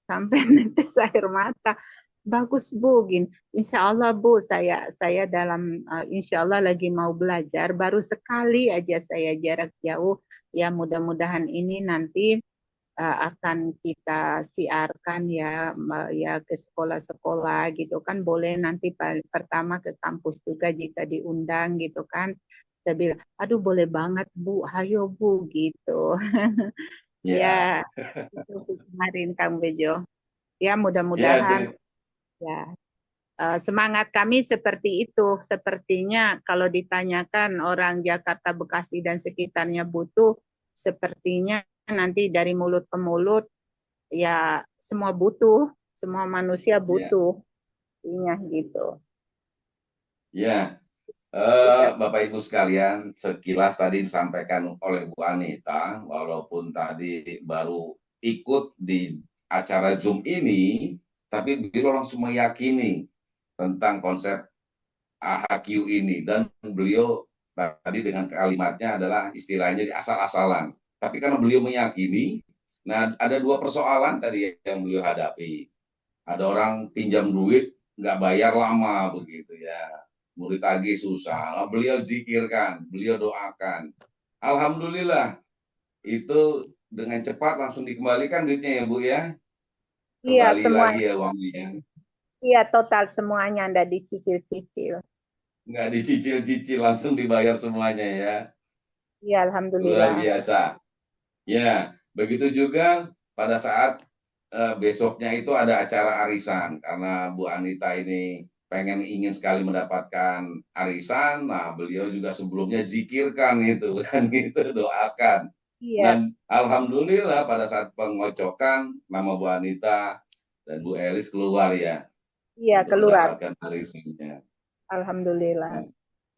sampai netes air mata. Bagus Bu, gini. Insya Allah Bu, saya dalam Insya Allah lagi mau belajar. Baru sekali aja saya jarak jauh. Ya mudah-mudahan ini nanti akan kita siarkan ya ke sekolah-sekolah gitu kan, boleh nanti pertama ke kampus juga jika diundang gitu kan. Saya bilang aduh boleh banget Bu, hayo Bu gitu. Ya itu sih kemarin Kang Bejo ya, mudah-mudahan ya semangat kami seperti itu. Sepertinya kalau ditanyakan orang Jakarta, Bekasi dan sekitarnya butuh, sepertinya nanti dari mulut ke mulut ya semua butuh, semua manusia butuh, intinya gitu. Ya, Bapak Ibu sekalian, sekilas tadi disampaikan oleh Bu Anita, walaupun tadi baru ikut di acara Zoom ini, tapi beliau langsung meyakini tentang konsep AHQ ini, dan beliau tadi dengan kalimatnya adalah istilahnya asal-asalan. Tapi karena beliau meyakini, nah ada dua persoalan tadi yang beliau hadapi. Ada orang pinjam duit nggak bayar lama begitu ya, murid tagih susah. Nah, beliau zikirkan, beliau doakan. Alhamdulillah itu dengan cepat langsung dikembalikan duitnya ya Bu ya, Iya, kembali semua. lagi ya uangnya. Iya, total semuanya Anda dicicil-cicil. Nggak dicicil-cicil, langsung dibayar semuanya ya. Iya, Luar alhamdulillah. biasa. Ya, begitu juga pada saat besoknya itu ada acara arisan, karena Bu Anita ini ingin sekali mendapatkan arisan. Nah, beliau juga sebelumnya zikirkan itu kan gitu, doakan. Iya, Dan alhamdulillah pada saat pengocokan nama Bu Anita dan Bu Elis keluar ya iya untuk keluar. mendapatkan arisannya. Alhamdulillah.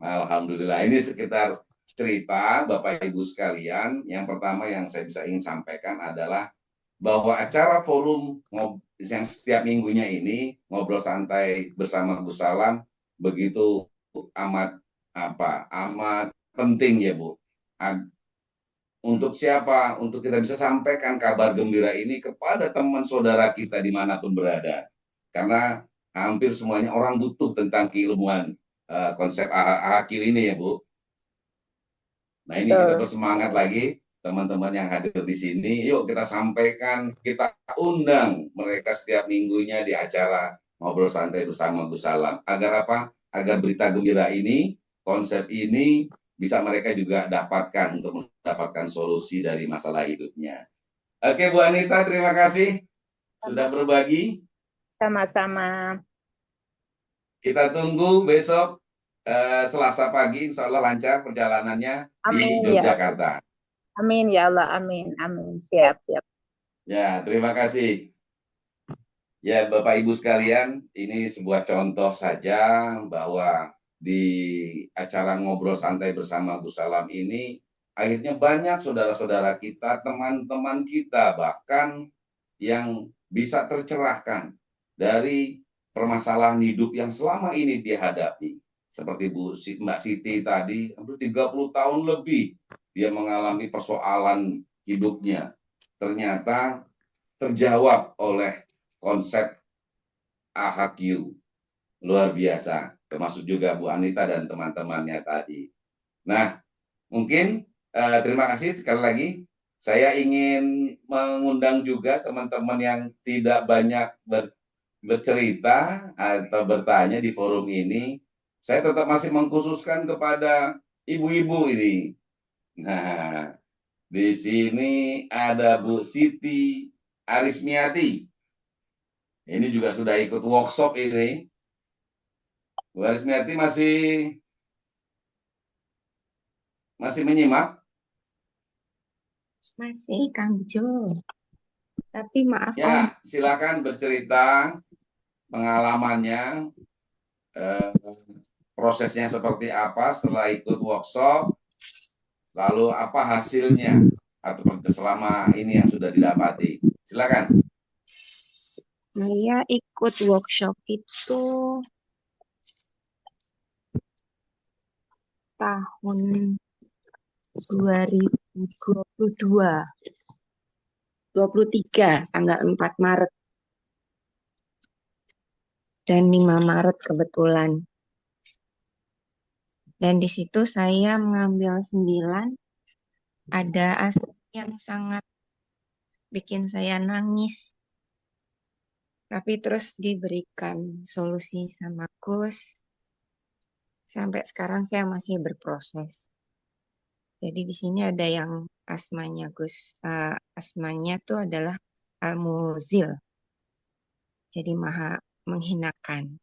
Alhamdulillah. Ini sekitar cerita Bapak Ibu sekalian. Yang pertama yang saya ingin sampaikan adalah bahwa acara forum yang setiap minggunya ini ngobrol santai bersama Gus Salam begitu amat amat penting ya Bu. Untuk siapa? Untuk kita bisa sampaikan kabar gembira ini kepada teman saudara kita dimanapun berada. Karena hampir semuanya orang butuh tentang keilmuan konsep AHQ ini ya Bu. Nah ini kita Betul. bersemangat lagi teman-teman yang hadir di sini. Yuk kita sampaikan, kita undang mereka setiap minggunya di acara Ngobrol Santai bersama Gus Salam. Agar apa? Agar berita gembira ini, konsep ini bisa mereka juga dapatkan untuk mendapatkan solusi dari masalah hidupnya. Oke Bu Anita, terima kasih sudah berbagi. Sama-sama. Kita tunggu besok Selasa pagi, insya Allah lancar perjalanannya Amin di ya. Yogyakarta. Amin ya Allah, amin, amin. Siap, siap. Ya, terima kasih. Ya, Bapak Ibu sekalian, ini sebuah contoh saja bahwa di acara ngobrol santai bersama Gus Salam ini, akhirnya banyak saudara-saudara kita, teman-teman kita, bahkan yang bisa tercerahkan dari permasalahan hidup yang selama ini dihadapi. Seperti Mbak Siti tadi, hampir 30 tahun lebih dia mengalami persoalan hidupnya. Ternyata terjawab oleh konsep AHQ. Luar biasa. Termasuk juga Bu Anita dan teman-temannya tadi. Nah, mungkin terima kasih sekali lagi. Saya ingin mengundang juga teman-teman yang tidak banyak bercerita atau bertanya di forum ini. Saya tetap masih mengkhususkan kepada ibu-ibu ini. Nah, di sini ada Bu Siti Arismiati. Ini juga sudah ikut workshop ini. Bu Arismiati masih menyimak? Masih, Kang Jo. Tapi maaf Om, Ya, silakan bercerita pengalamannya, prosesnya seperti apa setelah ikut workshop, lalu apa hasilnya atau selama ini yang sudah didapati. Silakan. saya ikut workshop itu tahun 2022, 23, tanggal 4 Maret dan 5 Maret kebetulan. Dan di situ saya mengambil 9, ada aspek yang sangat bikin saya nangis. Tapi terus diberikan solusi sama Gus. Sampai sekarang saya masih berproses. Jadi di sini ada yang asmanya Gus, asmanya tuh adalah Al-Muzil. Jadi maha menghinakan.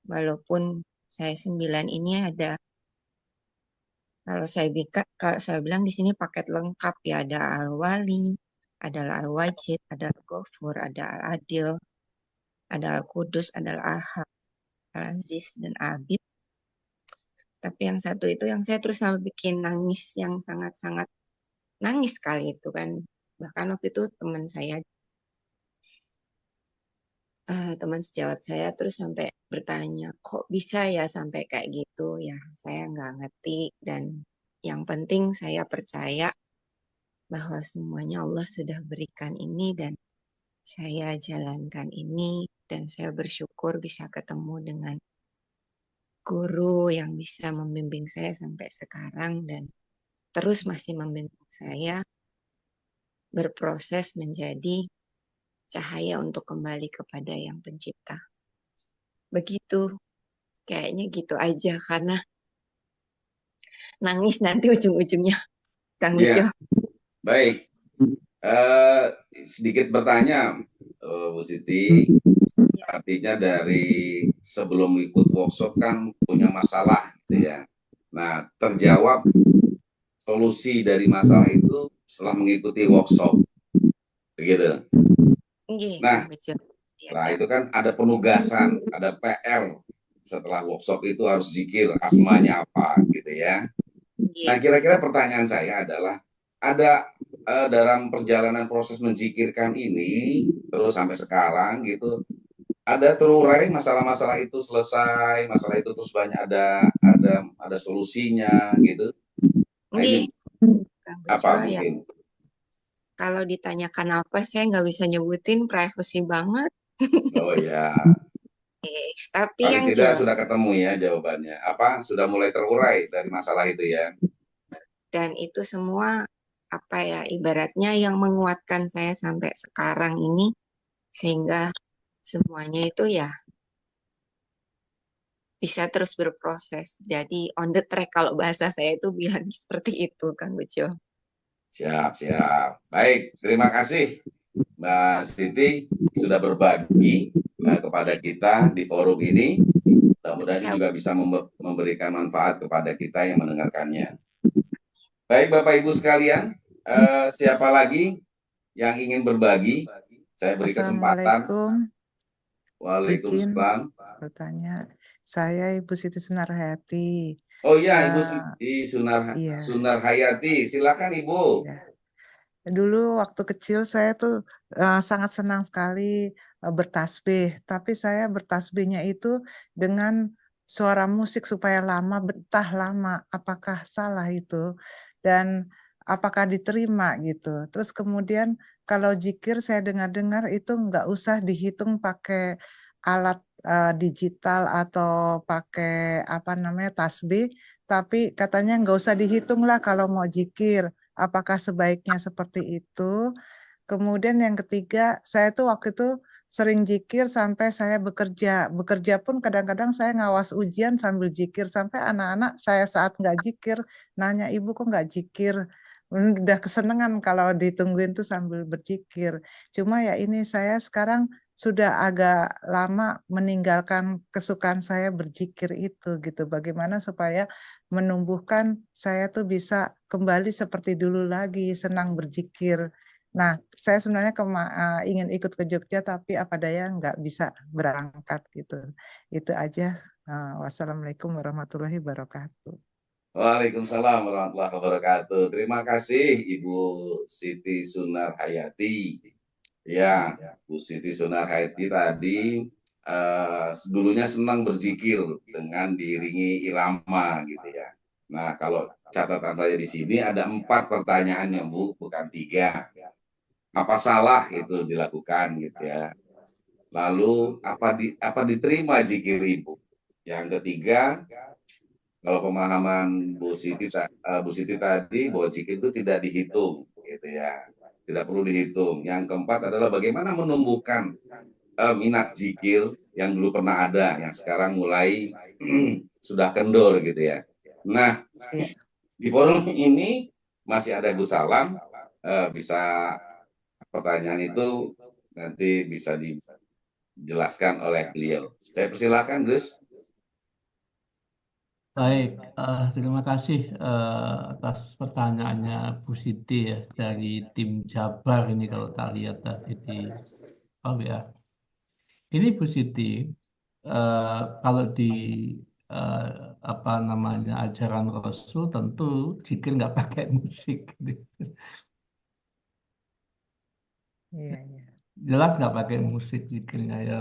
Walaupun saya 9 ini ada, kalau saya bilang di sini paket lengkap ya, ada Al-Wali, ada Al-Wajid, ada Al-Ghafur, ada Al-Adil, Ada Al-Qudus, ada Al-Ahad, Al-Aziz, dan Habib. Tapi yang satu itu yang saya terus sampai bikin nangis, yang sangat-sangat nangis sekali itu kan. Bahkan waktu itu teman saya, teman sejawat saya terus sampai bertanya, kok bisa ya sampai kayak gitu? Ya saya nggak ngerti, dan yang penting saya percaya bahwa semuanya Allah sudah berikan ini, dan saya jalankan ini, dan saya bersyukur bisa ketemu dengan guru yang bisa membimbing saya sampai sekarang dan terus masih membimbing saya berproses menjadi cahaya untuk kembali kepada Yang Pencipta. Begitu, kayaknya gitu aja karena nangis nanti ujung-ujungnya, Kang Ujo. Ya, baik. Sedikit bertanya, Bu Siti, artinya dari sebelum ikut workshop kan punya masalah gitu ya. Nah, terjawab solusi dari masalah itu setelah mengikuti workshop, begitu. Nah, setelah itu kan ada penugasan, ada PR setelah workshop itu harus zikir, asmanya apa gitu ya. Nah, kira-kira pertanyaan saya adalah, ada dalam perjalanan proses menzikirkan ini terus sampai sekarang gitu, ada terurai masalah-masalah itu selesai, masalah itu terus banyak ada solusinya gitu. Nah, ini apa mungkin? Kalau ditanyakan apa, saya nggak bisa nyebutin, privacy banget. Oh ya. Tapi Paling yang tidak jelas, sudah ketemu ya jawabannya. Apa? Sudah mulai terurai dari masalah itu ya. dan itu semua apa ya, ibaratnya yang menguatkan saya sampai sekarang ini, sehingga semuanya itu ya bisa terus berproses. Jadi on the track kalau bahasa saya itu bilang seperti itu, Kang Ujo. Siap, siap. Baik, terima kasih Mbak Siti sudah berbagi kepada kita di forum ini. Mudah-mudahan ini juga bisa memberikan manfaat kepada kita yang mendengarkannya. Baik Bapak Ibu sekalian, siapa lagi yang ingin berbagi? Saya beri kesempatan. Waalaikumsalam. Bertanya, saya Ibu Siti Sunarhayati. Oh iya, Ibu Siti Sunarhayati, silakan Ibu. Ya. Dulu waktu kecil saya tuh sangat senang sekali bertasbih, tapi saya bertasbihnya itu dengan suara musik supaya lama, betah lama. Apakah salah itu? Dan apakah diterima gitu? Terus kemudian kalau zikir saya dengar-dengar itu nggak usah dihitung pakai alat digital atau pakai apa namanya tasbih, tapi katanya nggak usah dihitung lah kalau mau zikir. Apakah sebaiknya seperti itu? Kemudian yang ketiga, saya tuh waktu itu sering zikir sampai saya bekerja. Bekerja pun kadang-kadang saya ngawas ujian sambil zikir. Sampai anak-anak saya saat nggak zikir, nanya, Ibu kok nggak zikir? Udah kesenangan kalau ditungguin tuh sambil berzikir. Cuma ya ini saya sekarang sudah agak lama meninggalkan kesukaan saya berzikir itu gitu. Bagaimana supaya menumbuhkan saya tuh bisa kembali seperti dulu lagi, senang berzikir. Nah, saya sebenarnya ingin ikut ke Jogja, tapi apa daya nggak bisa berangkat gitu. Itu aja. Wassalamualaikum warahmatullahi wabarakatuh. Waalaikumsalam warahmatullahi wabarakatuh. Terima kasih Ibu Siti Sunarhayati. Ya, Bu Siti Sunarhayati tadi dulunya senang berzikir dengan diiringi irama gitu ya. Nah, kalau catatan saya di sini ada 4 pertanyaannya Bu, bukan 3. Apa salah itu dilakukan gitu ya. Lalu apa diterima zikir Ibu? Yang ketiga, kalau pemahaman Bu Siti tadi bahwa zikir itu tidak dihitung gitu ya. Tidak perlu dihitung. Yang keempat adalah bagaimana menumbuhkan minat zikir yang dulu pernah ada, yang sekarang mulai sudah kendor gitu ya. Nah, di forum ini masih ada Gus Salam, bisa pertanyaan itu nanti bisa dijelaskan oleh beliau. Saya persilahkan Gus. Baik, terima kasih atas pertanyaannya Bu Siti ya, dari tim Jabar ini kalau tak lihat tadi di WA. Ini positif. Kalau di eh, apa namanya ajaran Rasul tentu zikir nggak pakai musik. Iya, iya. Jelas nggak pakai musik zikirnya ya.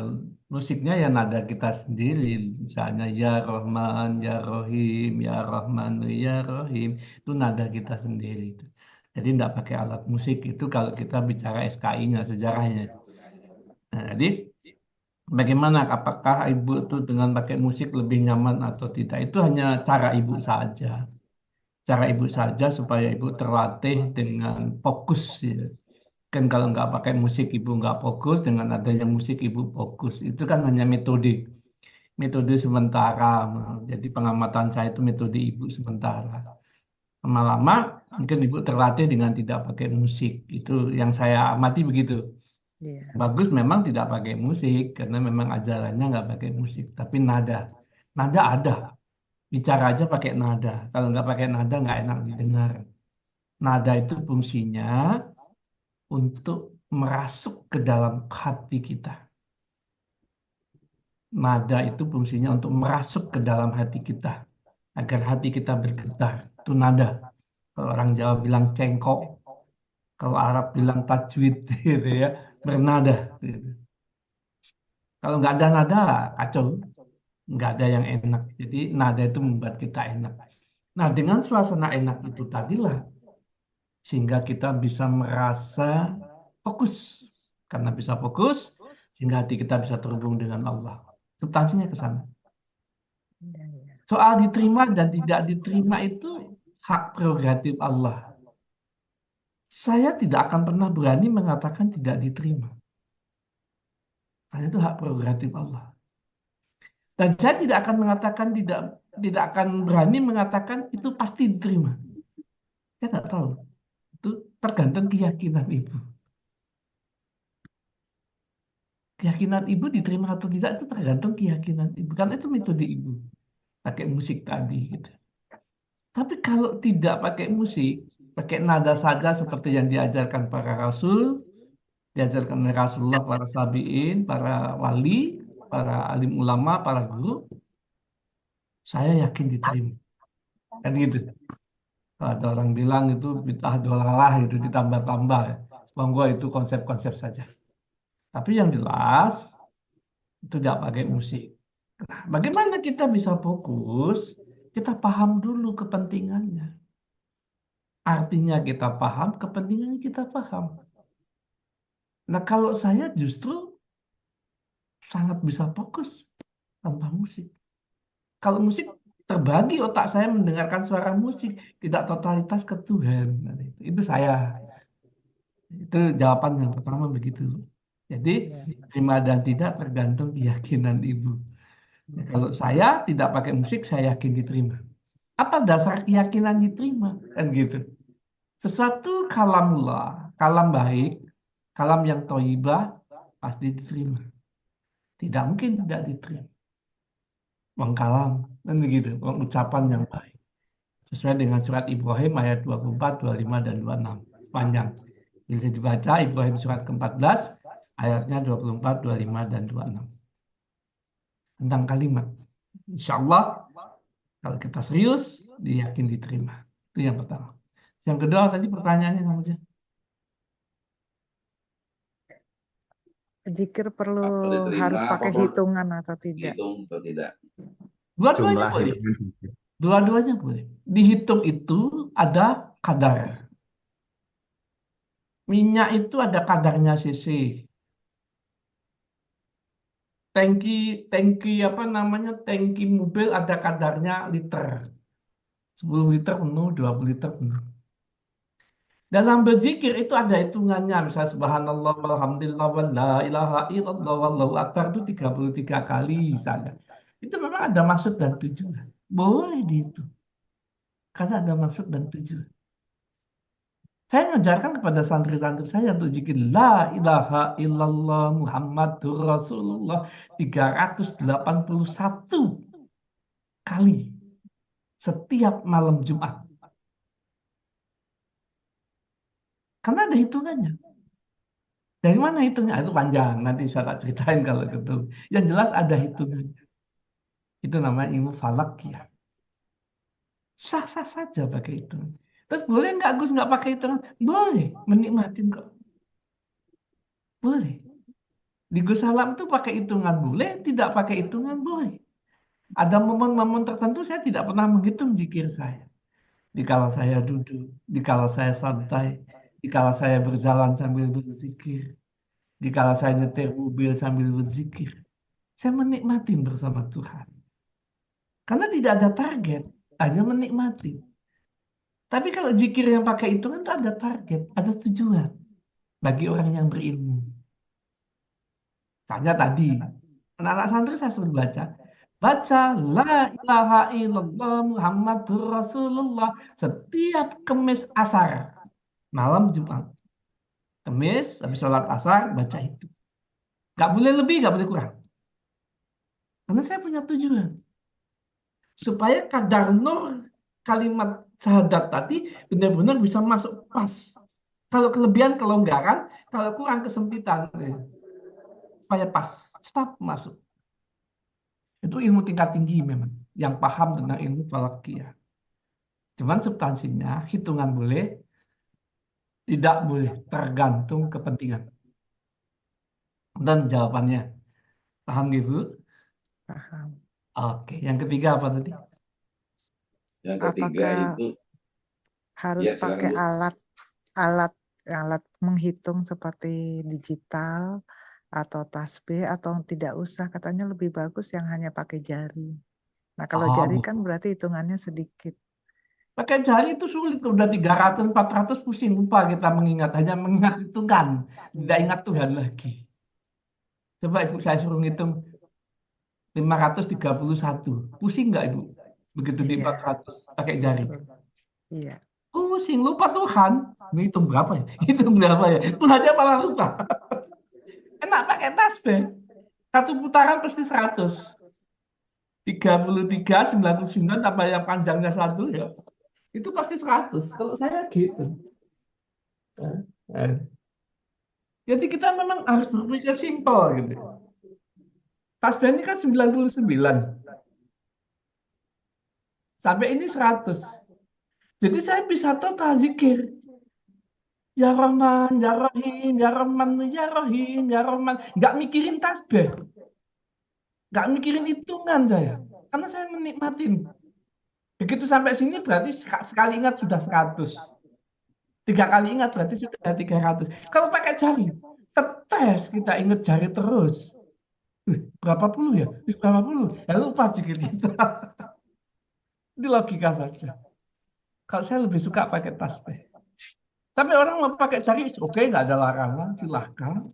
Musiknya ya nada kita sendiri. Misalnya ya Rahman, ya Rahim, ya Rahman, ya Rahim. Itu nada kita sendiri. Jadi nggak pakai alat musik itu kalau kita bicara SKI-nya, sejarahnya. Nah, jadi bagaimana apakah ibu itu dengan pakai musik lebih nyaman atau tidak? Itu hanya cara ibu saja. Cara ibu saja supaya ibu terlatih dengan fokus ya. Kan kalau nggak pakai musik ibu nggak fokus, dengan adanya musik ibu fokus. Itu kan hanya metode sementara. Jadi pengamatan saya itu metode ibu sementara. Lama-lama mungkin ibu terlatih dengan tidak pakai musik. Itu yang saya amati begitu. Iya. Bagus memang tidak pakai musik karena memang ajarannya nggak pakai musik. Tapi nada ada. Bicara aja pakai nada. Kalau nggak pakai nada nggak enak didengar. Nada itu fungsinya untuk merasuk ke dalam hati kita. Nada itu fungsinya untuk merasuk ke dalam hati kita agar hati kita bergetar. Itu nada. Kalau orang Jawa bilang cengkok, kalau Arab bilang tajwid, gitu ya, bernada. Gitu. Kalau nggak ada nada, kacau, nggak ada yang enak. Jadi nada itu membuat kita enak. Nah, dengan suasana enak itu tadilah sehingga kita bisa merasa fokus. Karena bisa fokus, sehingga hati kita bisa terhubung dengan Allah. Substansinya ke sana. Iya, iya. Soal diterima dan tidak diterima itu hak prerogatif Allah. Saya tidak akan pernah berani mengatakan tidak diterima. Saya itu hak prerogatif Allah. Dan saya tidak akan mengatakan tidak akan berani mengatakan itu pasti diterima. Saya nggak tahu. Itu tergantung keyakinan ibu. Keyakinan ibu diterima atau tidak itu tergantung keyakinan ibu. Karena itu metode ibu. Pakai musik tadi gitu. Tapi kalau tidak pakai musik, pakai nada saja seperti yang diajarkan para rasul, diajarkan oleh Rasulullah, para sabiin, para wali, para alim ulama, para guru, saya yakin diterima. Kan gitu. Kalau ada orang bilang itu bid'ah dolalah itu ditambah-tambah. Monggo itu konsep-konsep saja. Tapi yang jelas itu tidak pakai musik. Nah, bagaimana kita bisa fokus? Kita paham dulu kepentingannya. Artinya kita paham, kepentingannya kita paham. Nah, kalau saya justru sangat bisa fokus tanpa musik. Kalau musik terbagi otak saya mendengarkan suara musik, tidak totalitas ke Tuhan. Nah, itu saya. Itu jawaban yang pertama begitu. Jadi, terima dan tidak tergantung keyakinan ibu. Nah, kalau saya tidak pakai musik, saya yakin diterima. Apa dasar keyakinan diterima? Kan gitu. Sesuatu kalamullah, kalam baik, kalam yang thayyibah, pasti diterima. Tidak mungkin tidak diterima. Wong kalam, kan begitu, wong ucapan yang baik. Sesuai dengan surat Ibrahim ayat 24, 25, dan 26. Panjang. Bisa dibaca Ibrahim surat ke-14, ayatnya 24, 25, dan 26. Tentang kalimat. Insya Allah, kalau kita serius, diyakin diterima. Itu yang pertama. Yang kedua tadi pertanyaannya kamu aja. Zikir perlu Apa diterima, harus apa pakai perlu hitungan atau tidak? hitung atau tidak. Dua-duanya Jumlah boleh. hitungan zikir. Dua-duanya boleh. Dihitung itu ada kadar. Minyak itu ada kadarnya cc. Tangki apa namanya? Tangki mobil ada kadarnya liter. 10 liter penuh, 20 liter penuh. Dalam berzikir itu ada hitungannya. Misalnya subhanallah walhamdulillah wa la ilaha illallah wallahu akbar itu 33 kali misalnya. Itu memang ada maksud dan tujuan. Boleh dihitung. Karena ada maksud dan tujuan. Saya mengajarkan kepada santri-santri saya untuk zikir la ilaha illallah Muhammadur Rasulullah 381 kali setiap malam Jumat. Karena ada hitungannya. Dari mana hitungnya? Itu panjang, nanti saya tak ceritain kalau gitu. Yang jelas ada hitungan. Itu namanya ilmu falak ya. Sah-sah saja pakai hitungan. Terus boleh nggak Gus nggak pakai hitungan? Boleh, menikmatin kok. Boleh. Di Gus Salam tuh pakai hitungan boleh, tidak pakai hitungan boleh. Ada momen-momen tertentu saya tidak pernah menghitung zikir saya. Dikala saya duduk, dikala saya santai, dikala saya berjalan sambil berzikir, dikala saya nyetir mobil sambil berzikir. Saya menikmati bersama Tuhan. Karena tidak ada target, hanya menikmati. Tapi kalau zikir yang pakai hitungan itu ada target, ada tujuan bagi orang yang berilmu. Misalnya tadi, anak-anak santri saya suruh baca. Baca La ilaha illallah Muhammadur Rasulullah setiap Kemis asar, malam Jumat. Kemis, habis sholat asar, baca itu. Gak boleh lebih, gak boleh kurang. Karena saya punya tujuan. Supaya kadar nur kalimat syahadat tadi benar-benar bisa masuk pas. Kalau kelebihan, kelonggaran, kalau kurang kesempitan. Supaya pas, stop masuk. Itu ilmu tingkat tinggi memang. Yang paham tentang ilmu falakiyah. Cuman substansinya, hitungan boleh, tidak boleh, tergantung kepentingan. Dan jawabannya, paham gitu? Paham. Oke, yang ketiga apa tadi? Yang ketiga Apakah itu, harus ya silakan pakai Bu. alat menghitung seperti digital atau tasbih atau tidak usah? Katanya lebih bagus yang hanya pakai jari. Nah, kalau jari kan berarti hitungannya sedikit. Pakai jari itu sulit, udah 300, 400 pusing, lupa kita mengingat, hanya mengingat hitungan, tidak ingat Tuhan lagi. Coba Ibu saya suruh ngitung 531, pusing nggak Ibu? Begitu di Iya, 400 pakai jari. betul. Iya. Pusing, lupa Tuhan. Ini hitung berapa ya? Hitung berapa ya? Tuhannya malah lupa. Enak pakai tasbih. Satu putaran pasti 100. 33, 99 tambah yang panjangnya satu ya. Itu pasti 100. Kalau saya gitu. Jadi kita memang harus berpikir simpel gitu. Tasbih ini kan 99. Sampai ini 100. Jadi saya bisa total zikir. Ya Rahman, Ya Rahim, Ya Rahman, Ya Rahim, Ya Rahman. Nggak mikirin tasbih. Nggak mikirin hitungan saya. Karena saya menikmatin. Begitu sampai sini berarti sekali ingat sudah 100. 3 kali ingat berarti sudah 300. Kalau pakai jari, tetes kita ingat jari terus. Berapa puluh ya? Berapa puluh? Ya lupa sedikit kita. Ini logika saja. Kalau saya lebih suka pakai tasbih. Tapi orang mau pakai jari, oke, nggak ada larangan, silahkan.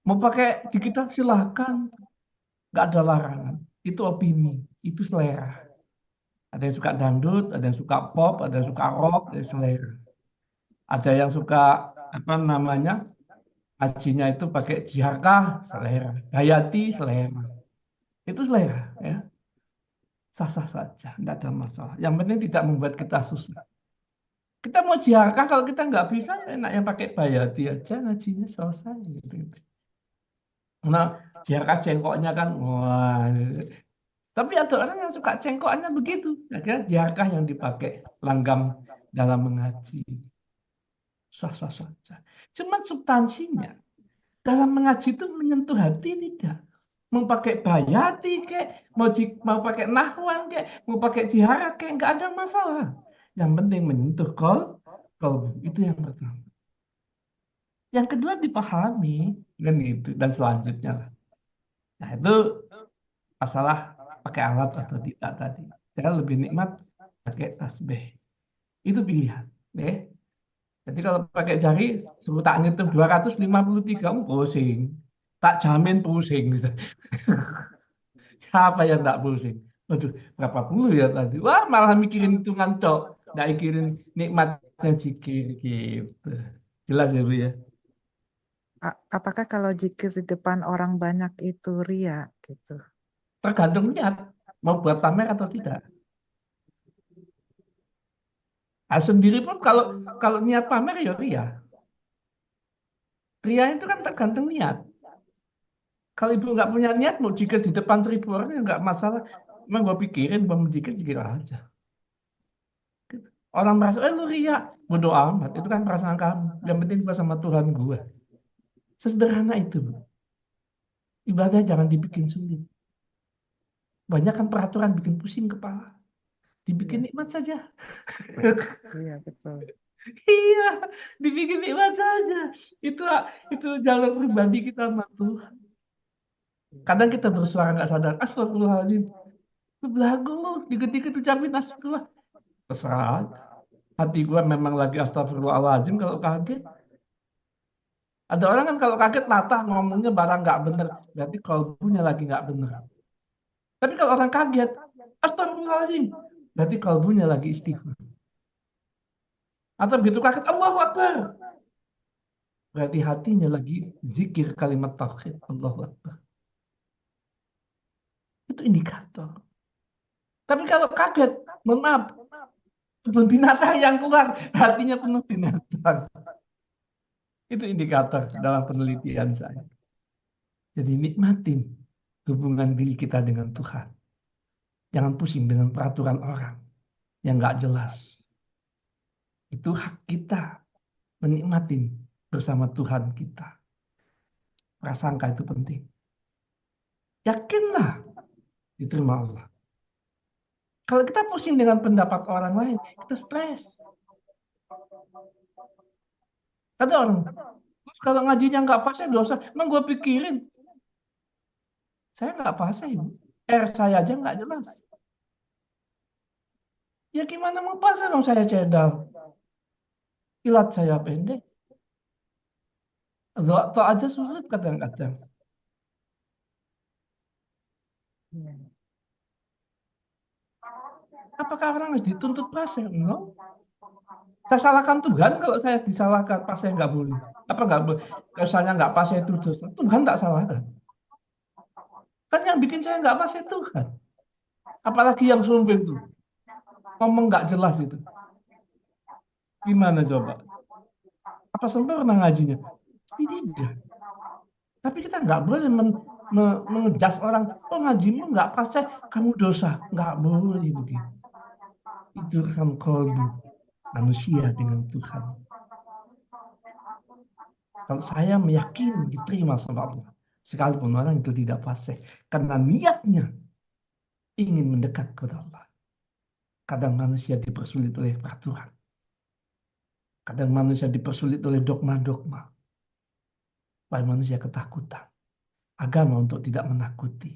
Mau pakai digital, silahkan. Nggak ada larangan. Itu opini, itu selera. Ada yang suka dangdut, ada yang suka pop, ada yang suka rock, ada yang selera. Ada yang suka, apa namanya, hajinya itu pakai jiharkah, selera. Hayati, selera. Itu selera, ya. Sah-sah saja, tidak ada masalah. Yang penting tidak membuat kita susah. Kita mau jiharkah, kalau kita nggak bisa, enak yang pakai bayati aja, ngajinya selesai. Nah, jiharkah cengkoknya kan, wah. Tapi ada orang yang suka cengkoknya begitu. Akhirnya jiharkah yang dipakai langgam dalam mengaji. Sah-sah saja. Cuman substansinya, dalam mengaji itu menyentuh hati tidak. Mau pakai bayati kek, mau pakai nahwan kek, mau pakai jiharah kek, nggak ada masalah. Yang penting menyentuh kolbu, itu yang pertama. Yang kedua dipahami, kan itu, dan selanjutnya lah. Nah itu masalah pakai alat atau tidak tadi. Saya lebih nikmat pakai tasbih. Itu pilihan. Ya. Jadi kalau pakai jari, suruh tak ngitung 253, pusing. Tak jamin pusing. Siapa yang tak pusing? Waduh, berapa puluh ya tadi? Wah, malah mikirin hitungan cok. Nggak mikirin nikmatnya zikir gitu. Jelas ya Bu ya? Apakah kalau zikir di depan orang banyak itu ria gitu? Tergantung niat. Mau buat pamer atau tidak. Nah, sendiri pun kalau niat pamer ya ria. Ria itu kan tergantung niat. Kalau ibu nggak punya niat, mau jikir di depan 1.000 orang ya nggak masalah. Emang gue pikirin, mau jikir aja. Orang merasa, lu ria. Bodoh amat, itu kan perasaan kamu. Yang penting gue sama Tuhan gue. Sesederhana itu, Bu. Ibadah jangan dibikin sulit. Banyak kan peraturan bikin pusing kepala. Dibikin nikmat saja. Iya, betul. Iya, dibikin nikmat saja. Itu jalan pribadi kita sama Tuhan. Kadang kita bersuara nggak sadar, astagfirullahaladzim. Lu belagu lu, dikit-dikit ucapin astagfirullah. Terserah. Hati gue memang lagi astagfirullahaladzim kalau kaget. Ada orang kan kalau kaget latah ngomongnya barang nggak bener. Berarti kalbunya lagi nggak bener. Tapi kalau orang kaget, astagfirullahaladzim. Berarti kalbunya lagi istighfar. Atau begitu kaget, Allahu Akbar. Berarti hatinya lagi zikir kalimat tauhid, Allahu Akbar. Itu indikator. Tapi kalau kaget, mohon maaf, kebun binatang yang keluar, hatinya penuh binatang. Itu indikator dalam penelitian saya. Jadi nikmatin hubungan diri kita dengan Tuhan. Jangan pusing dengan peraturan orang yang nggak jelas. Itu hak kita menikmatin bersama Tuhan kita. Prasangka itu penting. Yakinlah diterima Allah. Kalau kita pusing dengan pendapat orang lain, kita stres. Ada orang, terus kalau ngajinya nggak fase dosa, emang gue pikirin. Saya nggak fase, Ibu. Saya aja nggak jelas. Ya gimana mau fase dong saya cedal? Kilat saya pendek. Atau aja sulit kadang-kadang. Apakah orang harus dituntut fase? No. Saya salahkan Tuhan kalau saya disalahkan pas saya nggak boleh. Apa nggak boleh? Kalau saya nggak pas itu dosa. Tuhan tak salahkan. Kan yang bikin saya nggak pas itu Tuhan. Apalagi yang sumpah itu. Ngomong nggak jelas itu. Gimana coba? Apa sempurna ngajinya? Tidak. Tapi kita nggak boleh mengejas orang. Oh ngajimu nggak pas, kamu dosa. Nggak boleh begitu. Itu kan kolbu manusia dengan Tuhan. Kalau saya meyakini diterima sama Allah, sekalipun orang itu tidak fasih, karena niatnya ingin mendekat kepada Allah. Kadang manusia dipersulit oleh peraturan. Kadang manusia dipersulit oleh dogma-dogma. Supaya manusia ketakutan. Agama untuk tidak menakuti.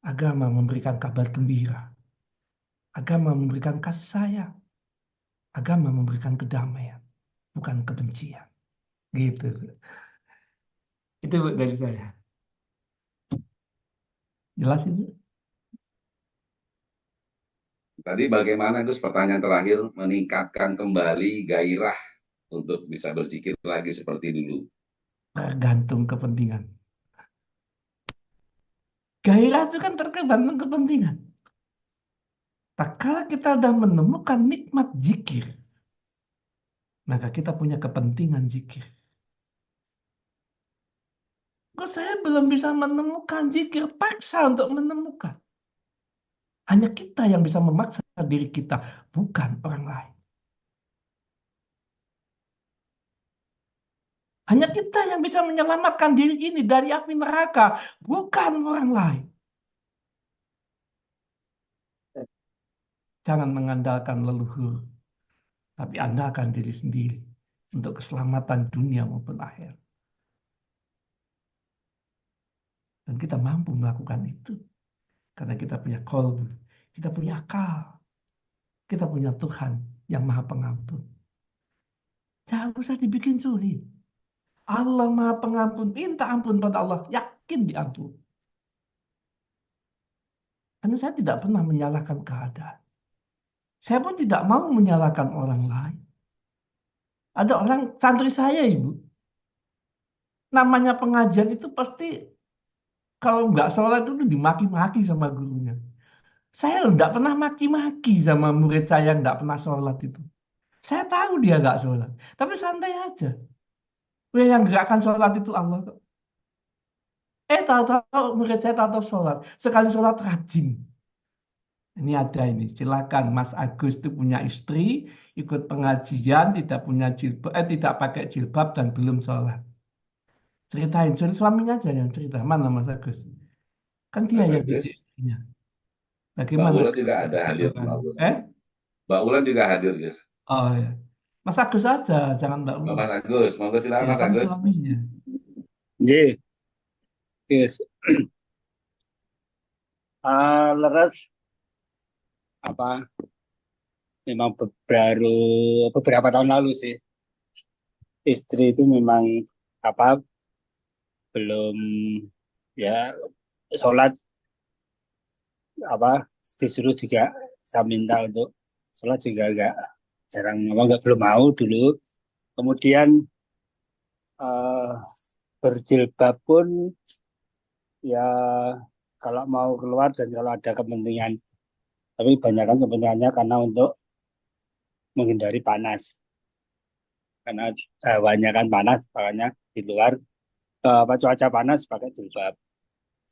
Agama memberikan kabar gembira. Agama memberikan kasih sayang. Agama memberikan kedamaian, bukan kebencian. Gitu. Itu dari saya. Jelas itu? Tadi bagaimana Gus, pertanyaan terakhir, meningkatkan kembali gairah untuk bisa berzikir lagi seperti dulu? Tergantung kepentingan. Gairah itu kan tergantung kepentingan. Tak kala kita sudah menemukan nikmat zikir, maka kita punya kepentingan zikir. Kok saya belum bisa menemukan zikir, paksa untuk menemukan. Hanya kita yang bisa memaksa diri kita, bukan orang lain. Hanya kita yang bisa menyelamatkan diri ini dari api neraka, bukan orang lain. Jangan mengandalkan leluhur, tapi andalkan diri sendiri untuk keselamatan dunia maupun akhir. Dan kita mampu melakukan itu karena kita punya qalbu, kita punya akal, kita punya Tuhan yang Maha Pengampun. Jangan usah dibikin sulit. Allah Maha Pengampun, minta ampun pada Allah, yakin diampun. Karena saya tidak pernah menyalahkan keadaan. Saya pun tidak mau menyalahkan orang lain. Ada orang santri saya, Ibu. Namanya pengajian itu pasti kalau nggak sholat itu dimaki-maki sama gurunya. Saya nggak pernah maki-maki sama murid saya yang nggak pernah sholat itu. Saya tahu dia nggak sholat, tapi santai aja. Yang gerakan sholat itu Allah kok. Tahu-tahu murid saya tahu-tahu sholat. Sekali sholat rajin. Ini ada ini. Silakan Mas Agus itu punya istri, ikut pengajian, tidak punya jilbab, tidak pakai jilbab dan belum sholat. Ceritain, suaminya aja yang cerita. Mana Mas Agus? Kan dia Mas yang Agus, didik istrinya. Mbak Bagaimana Ulan juga ada hadir. orang? Mbak Ulan juga hadir, Gus. Oh ya. Mas Agus aja, jangan Mbak Oh, Ulan. Mas Agus, monggo silakan Ya Mas kan Agus. suaminya. Nggih. Yes. Leres apa memang beberapa tahun lalu sih istri itu memang apa belum ya sholat apa disuruh juga saya minta untuk sholat juga agak jarang nggak belum mau dulu, kemudian berjilbab pun ya kalau mau keluar dan kalau ada kepentingan, tapi kebanyakan kepentingannya karena untuk menghindari panas, karena hawanya kan panas, makanya di luar cuaca panas pakai jilbab,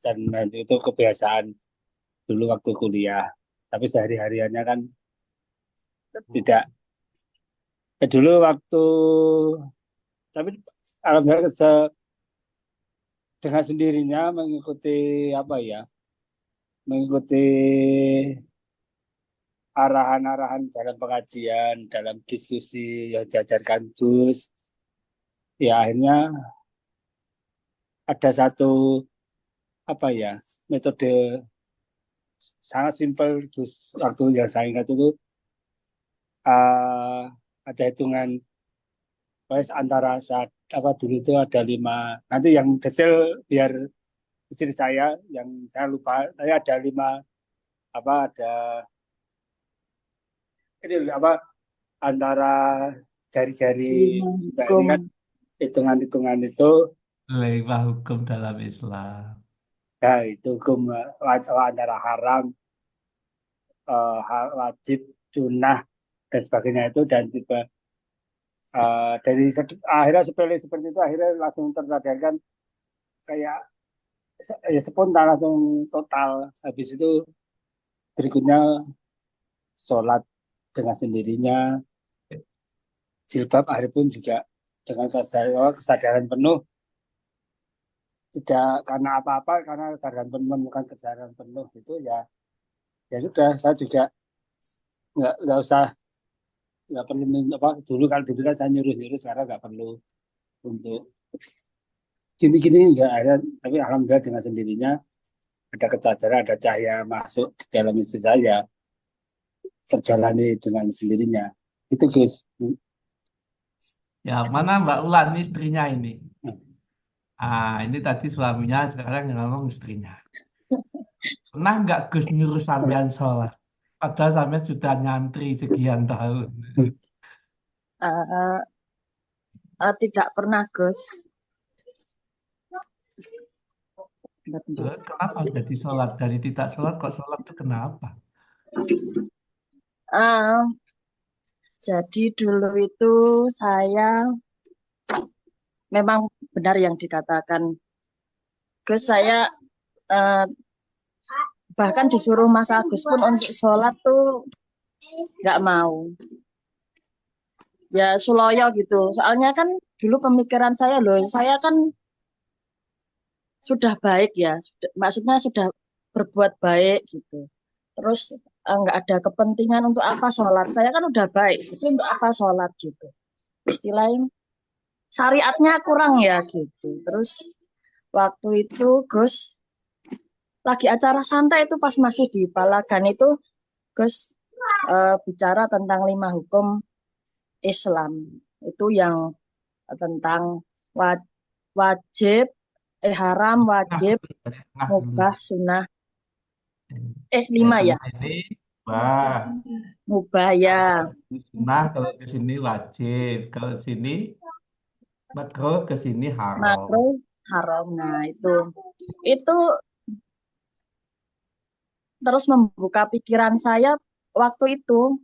dan itu kebiasaan dulu waktu kuliah, tapi sehari-hariannya kan tidak. Dulu waktu, tapi alhamdulillah dengan sendirinya mengikuti mengikuti arahan-arahan dalam pengajian, dalam diskusi yang diajarkan Gus, ya akhirnya ada satu metode sangat simpel Gus, waktu yang saya ingat itu ada hitungan antara saat dulu itu ada 5, nanti yang detail biar istri saya yang saya lupa, saya ada 5 ada ini antara jari-jari ini kan hitungan-hitungan itu 5 hukum dalam Islam. Ya itu hukum antara haram, wajib, sunnah dan sebagainya itu, dan tiba dari akhirnya sepele seperti itu akhirnya langsung tersadarkan kayak ya spontan langsung total. Habis itu berikutnya sholat dengan sendirinya, jilbab akhir pun juga dengan kesadaran penuh, tidak karena apa-apa, karena kesadaran penuh, bukan kesadaran penuh itu ya sudah, saya juga nggak usah, nggak perlu dulu kan saya nyuruh sekarang nggak perlu untuk gini-gini, nggak ada, tapi alhamdulillah dengan sendirinya ada kesadaran, ada cahaya masuk di dalam istri saya, terjalani dengan sendirinya itu Gus. Ya mana Mbak Ulan istrinya ini? Ini tadi suaminya, sekarang yang ngomong istrinya. Pernah nggak Gus nyuruh sampean sholat? Padahal sampean sudah nyantri sekian tahun. Tidak pernah, Gus. Terus kenapa jadi sholat? Dari tidak sholat kok sholat itu kenapa? Jadi dulu itu saya memang benar yang dikatakan Gus, saya bahkan disuruh Mas Agus pun untuk sholat tuh nggak mau. Ya suloyo gitu. Soalnya kan dulu pemikiran saya loh, saya kan sudah baik ya, maksudnya sudah berbuat baik gitu. Terus nggak ada kepentingan untuk apa sholat. Saya kan udah baik, itu untuk apa sholat gitu. Istilahnya syariatnya kurang ya gitu. Terus waktu itu Gus lagi acara santai itu pas masih di Palagan itu Gus bicara tentang 5 hukum Islam. Itu yang tentang wajib, haram, wajib, mubah, sunnah. 5 ya? Mubah ya. Sunnah kalau ke sini wajib, kalau sini makro, ke sini haram. Makro, haram. Nah itu terus membuka pikiran saya waktu itu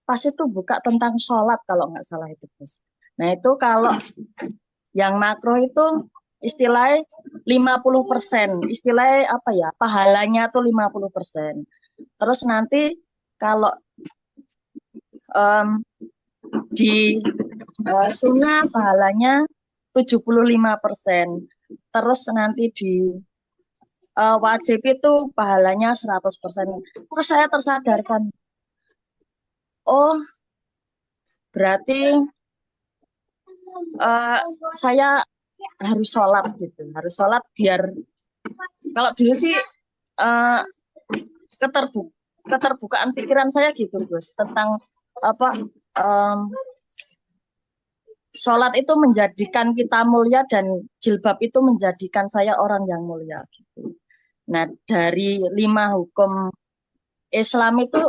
pas itu buka tentang sholat kalau nggak salah itu Gus. Nah, itu kalau yang makruh itu istilahnya 50%, istilahnya apa ya, pahalanya tuh 50%. Terus nanti kalau di sunnah pahalanya 75%. Terus nanti di wajib itu pahalanya 100%. Terus saya tersadarkan, oh berarti saya harus sholat gitu, harus sholat biar, kalau dulu sih keterbukaan pikiran saya gitu Gus, tentang apa, sholat itu menjadikan kita mulia dan jilbab itu menjadikan saya orang yang mulia gitu. Nah, dari 5 hukum Islam itu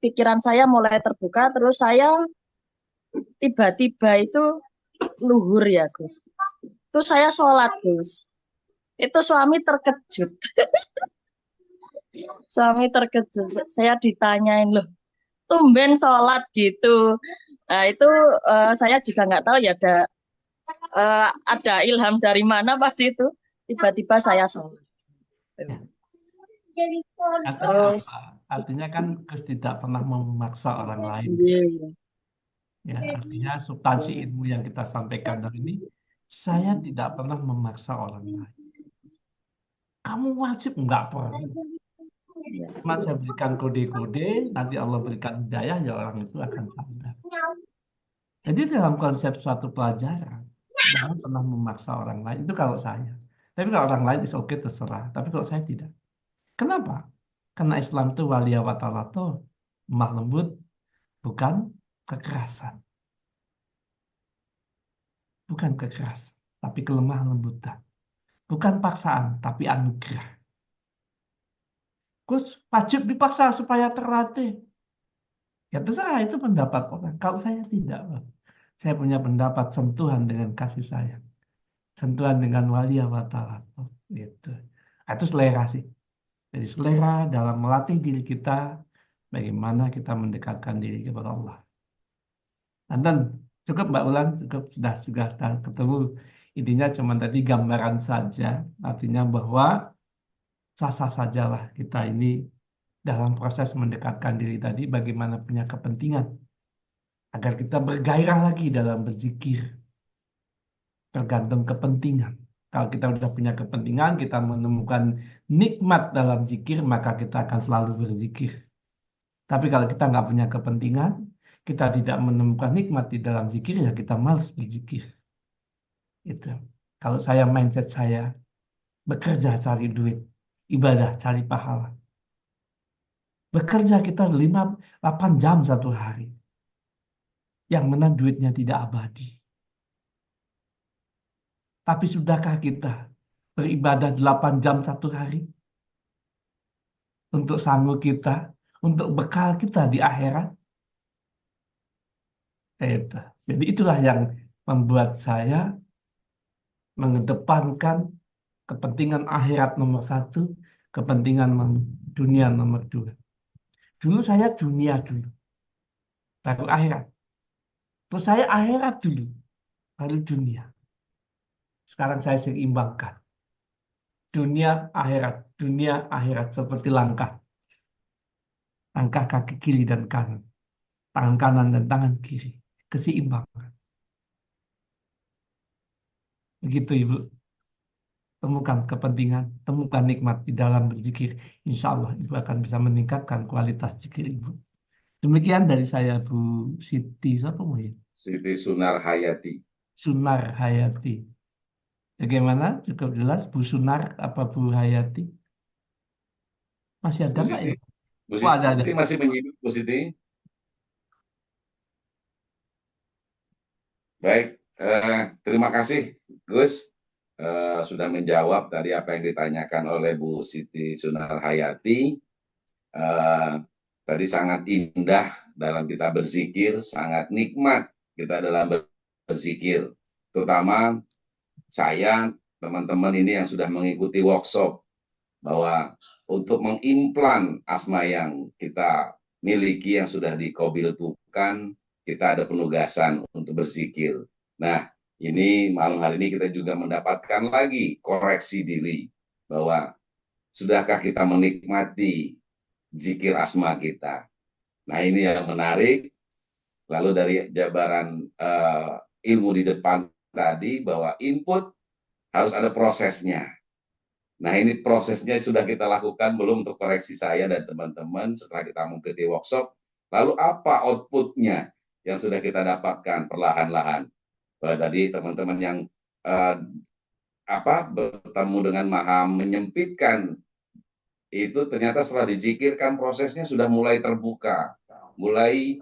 pikiran saya mulai terbuka, terus saya tiba-tiba itu luhur ya Gus. Itu saya sholat Gus. Itu suami terkejut. Suami terkejut. Saya ditanyain, loh, tumben sholat gitu. Nah, itu saya juga nggak tahu ya, ada ilham dari mana pas itu. Tiba-tiba saya sholat. Terus Artinya kan Gus tidak pernah memaksa orang lain. Ya, artinya substansi ilmu yang kita sampaikan hari ini, saya tidak pernah memaksa orang lain. Kamu wajib enggak pernah. Cuma saya berikan kode-kode, nanti Allah berikan hidayah, ya orang itu akan sadar. Jadi dalam konsep suatu pelajaran, jangan pernah memaksa orang lain. Itu kalau saya. Tapi kalau orang lain is oke, terserah. Tapi kalau saya tidak. Kenapa? Karena Islam itu waliya wa ta'ala, lemah lembut, bukan kekerasan. Bukan kekerasan, tapi kelemah lembutan. Bukan paksaan, tapi anugerah. Gus, wajib dipaksa supaya terlatih. Ya terserah, itu pendapat orang. Kalau saya tidak, saya punya pendapat sentuhan dengan kasih sayang. Sentuhan dengan waliya wa ta'ala. Gitu. Itu selera sih. Jadi selera dalam melatih diri kita, bagaimana kita mendekatkan diri kepada Allah. Dan cukup Mbak Ulan, cukup sudah ketemu. Intinya cuma tadi gambaran saja, artinya bahwa sah-sah sajalah kita ini dalam proses mendekatkan diri tadi, bagaimana punya kepentingan agar kita bergairah lagi dalam berzikir. Tergantung kepentingan. Kalau kita sudah punya kepentingan, kita menemukan nikmat dalam zikir, maka kita akan selalu berzikir. Tapi kalau kita nggak punya kepentingan, kita tidak menemukan nikmat di dalam zikir, ya kita malas berzikir. Itu. Kalau saya, mindset saya, bekerja cari duit, ibadah cari pahala. Bekerja kita 8 jam satu hari. Yang mana duitnya tidak abadi. Tapi sudahkah kita beribadah 8 jam satu hari? Untuk sanggup kita, untuk bekal kita di akhirat? Jadi itulah yang membuat saya mengedepankan kepentingan akhirat nomor 1, kepentingan dunia nomor 2. Dulu saya dunia dulu, baru akhirat. Terus saya akhirat dulu, baru dunia. Sekarang saya seimbangkan. Dunia, akhirat seperti langkah. Langkah kaki kiri dan kanan. Tangan kanan dan tangan kiri. Keseimbangan. Begitu Ibu. Temukan kepentingan, temukan nikmat di dalam berzikir. Insya Allah Ibu akan bisa meningkatkan kualitas zikir Ibu. Demikian dari saya Bu Siti, siapa mau ya? Siti Sunar Hayati. Sunar Hayati. Bagaimana? Cukup jelas Bu Sunar apa Bu Hayati? Masih ada nggak ya? Bu Siti, ada. Masih menyimak Bu Siti. Baik, terima kasih Gus sudah menjawab tadi apa yang ditanyakan oleh Bu Siti Sunar Hayati. Tadi sangat indah dalam kita berzikir, sangat nikmat kita dalam berzikir. Terutama saya, teman-teman ini yang sudah mengikuti workshop, bahwa untuk mengimplan asma yang kita miliki yang sudah dikobiltukan, kita ada penugasan untuk berzikir. Nah, ini malam hari ini kita juga mendapatkan lagi koreksi diri bahwa sudahkah kita menikmati zikir asma kita. Nah, ini yang menarik. Lalu dari jabaran ilmu di depan tadi bahwa input harus ada prosesnya. Nah, ini prosesnya sudah kita lakukan belum untuk koreksi saya dan teman-teman setelah kita mengikuti workshop. Lalu apa outputnya yang sudah kita dapatkan perlahan-lahan? Tadi teman-teman yang bertemu dengan Maha menyempitkan itu ternyata setelah dizikirkan prosesnya sudah mulai terbuka, mulai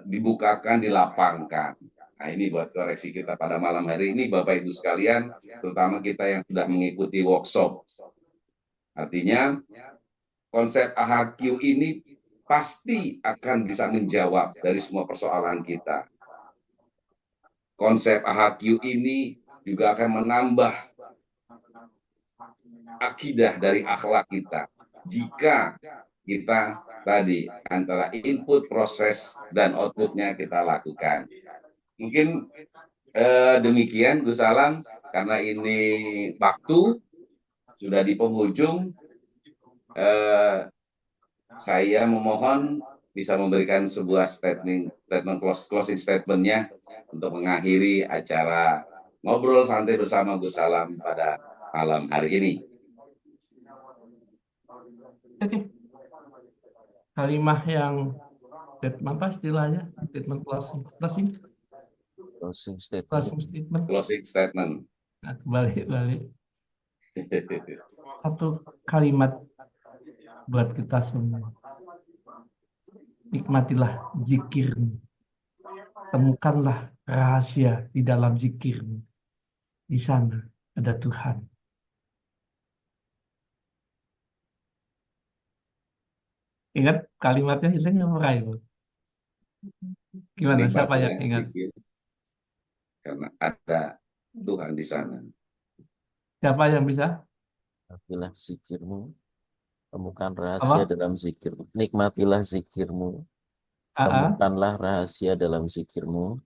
dibukakan, dilapangkan. Nah, ini buat koreksi kita pada malam hari ini, Bapak Ibu sekalian, terutama kita yang sudah mengikuti workshop. Artinya, konsep AHQ ini pasti akan bisa menjawab dari semua persoalan kita. Konsep AHQ ini juga akan menambah akidah dari akhlak kita. Jika kita tadi antara input, proses, dan outputnya kita lakukan. Mungkin demikian Gus Alam, karena ini waktu sudah di penghujung, saya memohon bisa memberikan sebuah closing statement-nya untuk mengakhiri acara ngobrol santai bersama Gus Alam pada malam hari ini. Oke. Kalimah yang apa istilahnya? Statement closing statement. Closing statement. Nah, balik. Satu kalimat buat kita semua. Nikmatilah zikirmu. Temukanlah rahasia di dalam zikirmu. Di sana ada Tuhan. Ingat kalimatnya hilang yang meraih. Gimana? Siapa yang ingat? Zikir. Karena ada Tuhan di sana. Siapa yang bisa? Nikmatilah zikirmu, temukan rahasia dalam zikirmu. Nikmatilah zikirmu, temukanlah rahasia dalam zikirmu,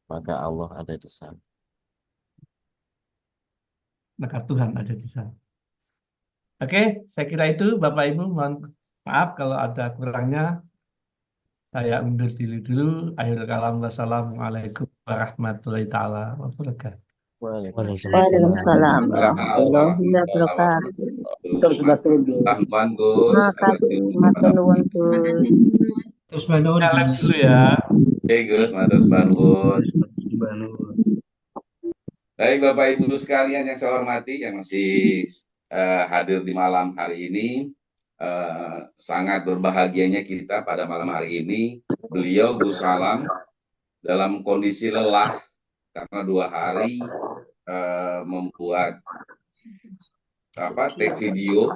maka Allah ada di sana. Maka Tuhan ada di sana. Oke, saya kira itu Bapak Ibu, mohon maaf kalau ada kurangnya. Saya undur diri dulu. Akhirul kalam, wassalamualaikum warahmatullahi taala wabarakatuh. Waalaikumsalam warahmatullahi wabarakatuh. Terus sudah selesai. Tambahan Gus. Makasih, matur nuwun Gus. Terus banun. Salam dulu ya. Oke Gus, matur banun. Baik Bapak Ibu sekalian yang saya hormati, yang masih hadir di malam hari ini, sangat berbahagianya kita pada malam hari ini. Beliau Gus Alam dalam kondisi lelah karena 2 hari membuat take video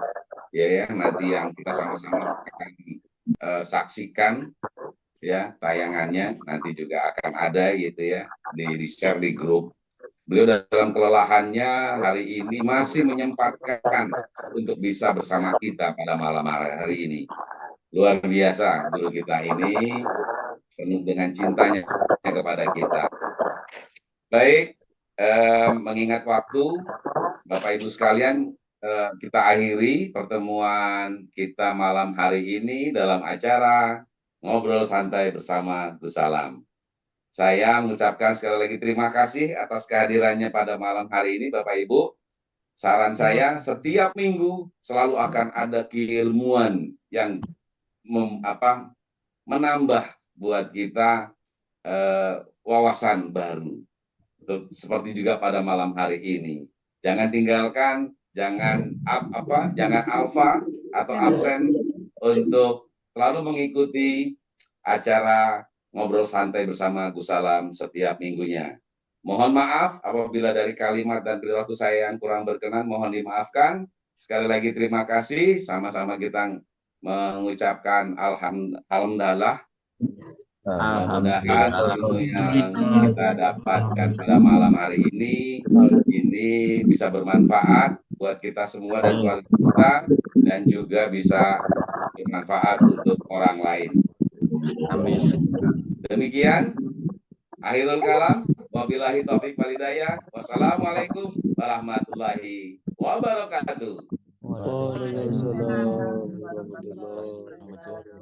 ya nanti yang kita sama-sama akan saksikan ya tayangannya nanti juga akan ada gitu ya di share di grup. Beliau dalam kelelahannya hari ini masih menyempatkan untuk bisa bersama kita pada malam hari ini. Luar biasa guru kita ini penuh dengan cintanya kepada kita. Baik, mengingat waktu, Bapak Ibu sekalian, kita akhiri pertemuan kita malam hari ini dalam acara Ngobrol Santai bersama Gus Alam. Saya mengucapkan sekali lagi terima kasih atas kehadirannya pada malam hari ini, Bapak Ibu. Saran saya, setiap minggu selalu akan ada keilmuan yang menambah buat kita wawasan baru. Seperti juga pada malam hari ini. Jangan tinggalkan, jangan alfa atau absen untuk selalu mengikuti acara Ngobrol Santai bersama Gus Alam setiap minggunya. Mohon maaf apabila dari kalimat dan perilaku saya yang kurang berkenan, mohon dimaafkan. Sekali lagi terima kasih, sama-sama kita mengucapkan alhamdulillah. Mudah-mudahan ilmu yang kita dapatkan pada malam hari ini bisa bermanfaat buat kita semua dan keluarga kita, dan juga bisa bermanfaat untuk orang lain. Amin. Demikian akhirul kalam. Wabillahi taufik wal hidayah. Wassalamualaikum warahmatullahi wabarakatuh. Waalaikumsalam warahmatullahi wabarakatuh.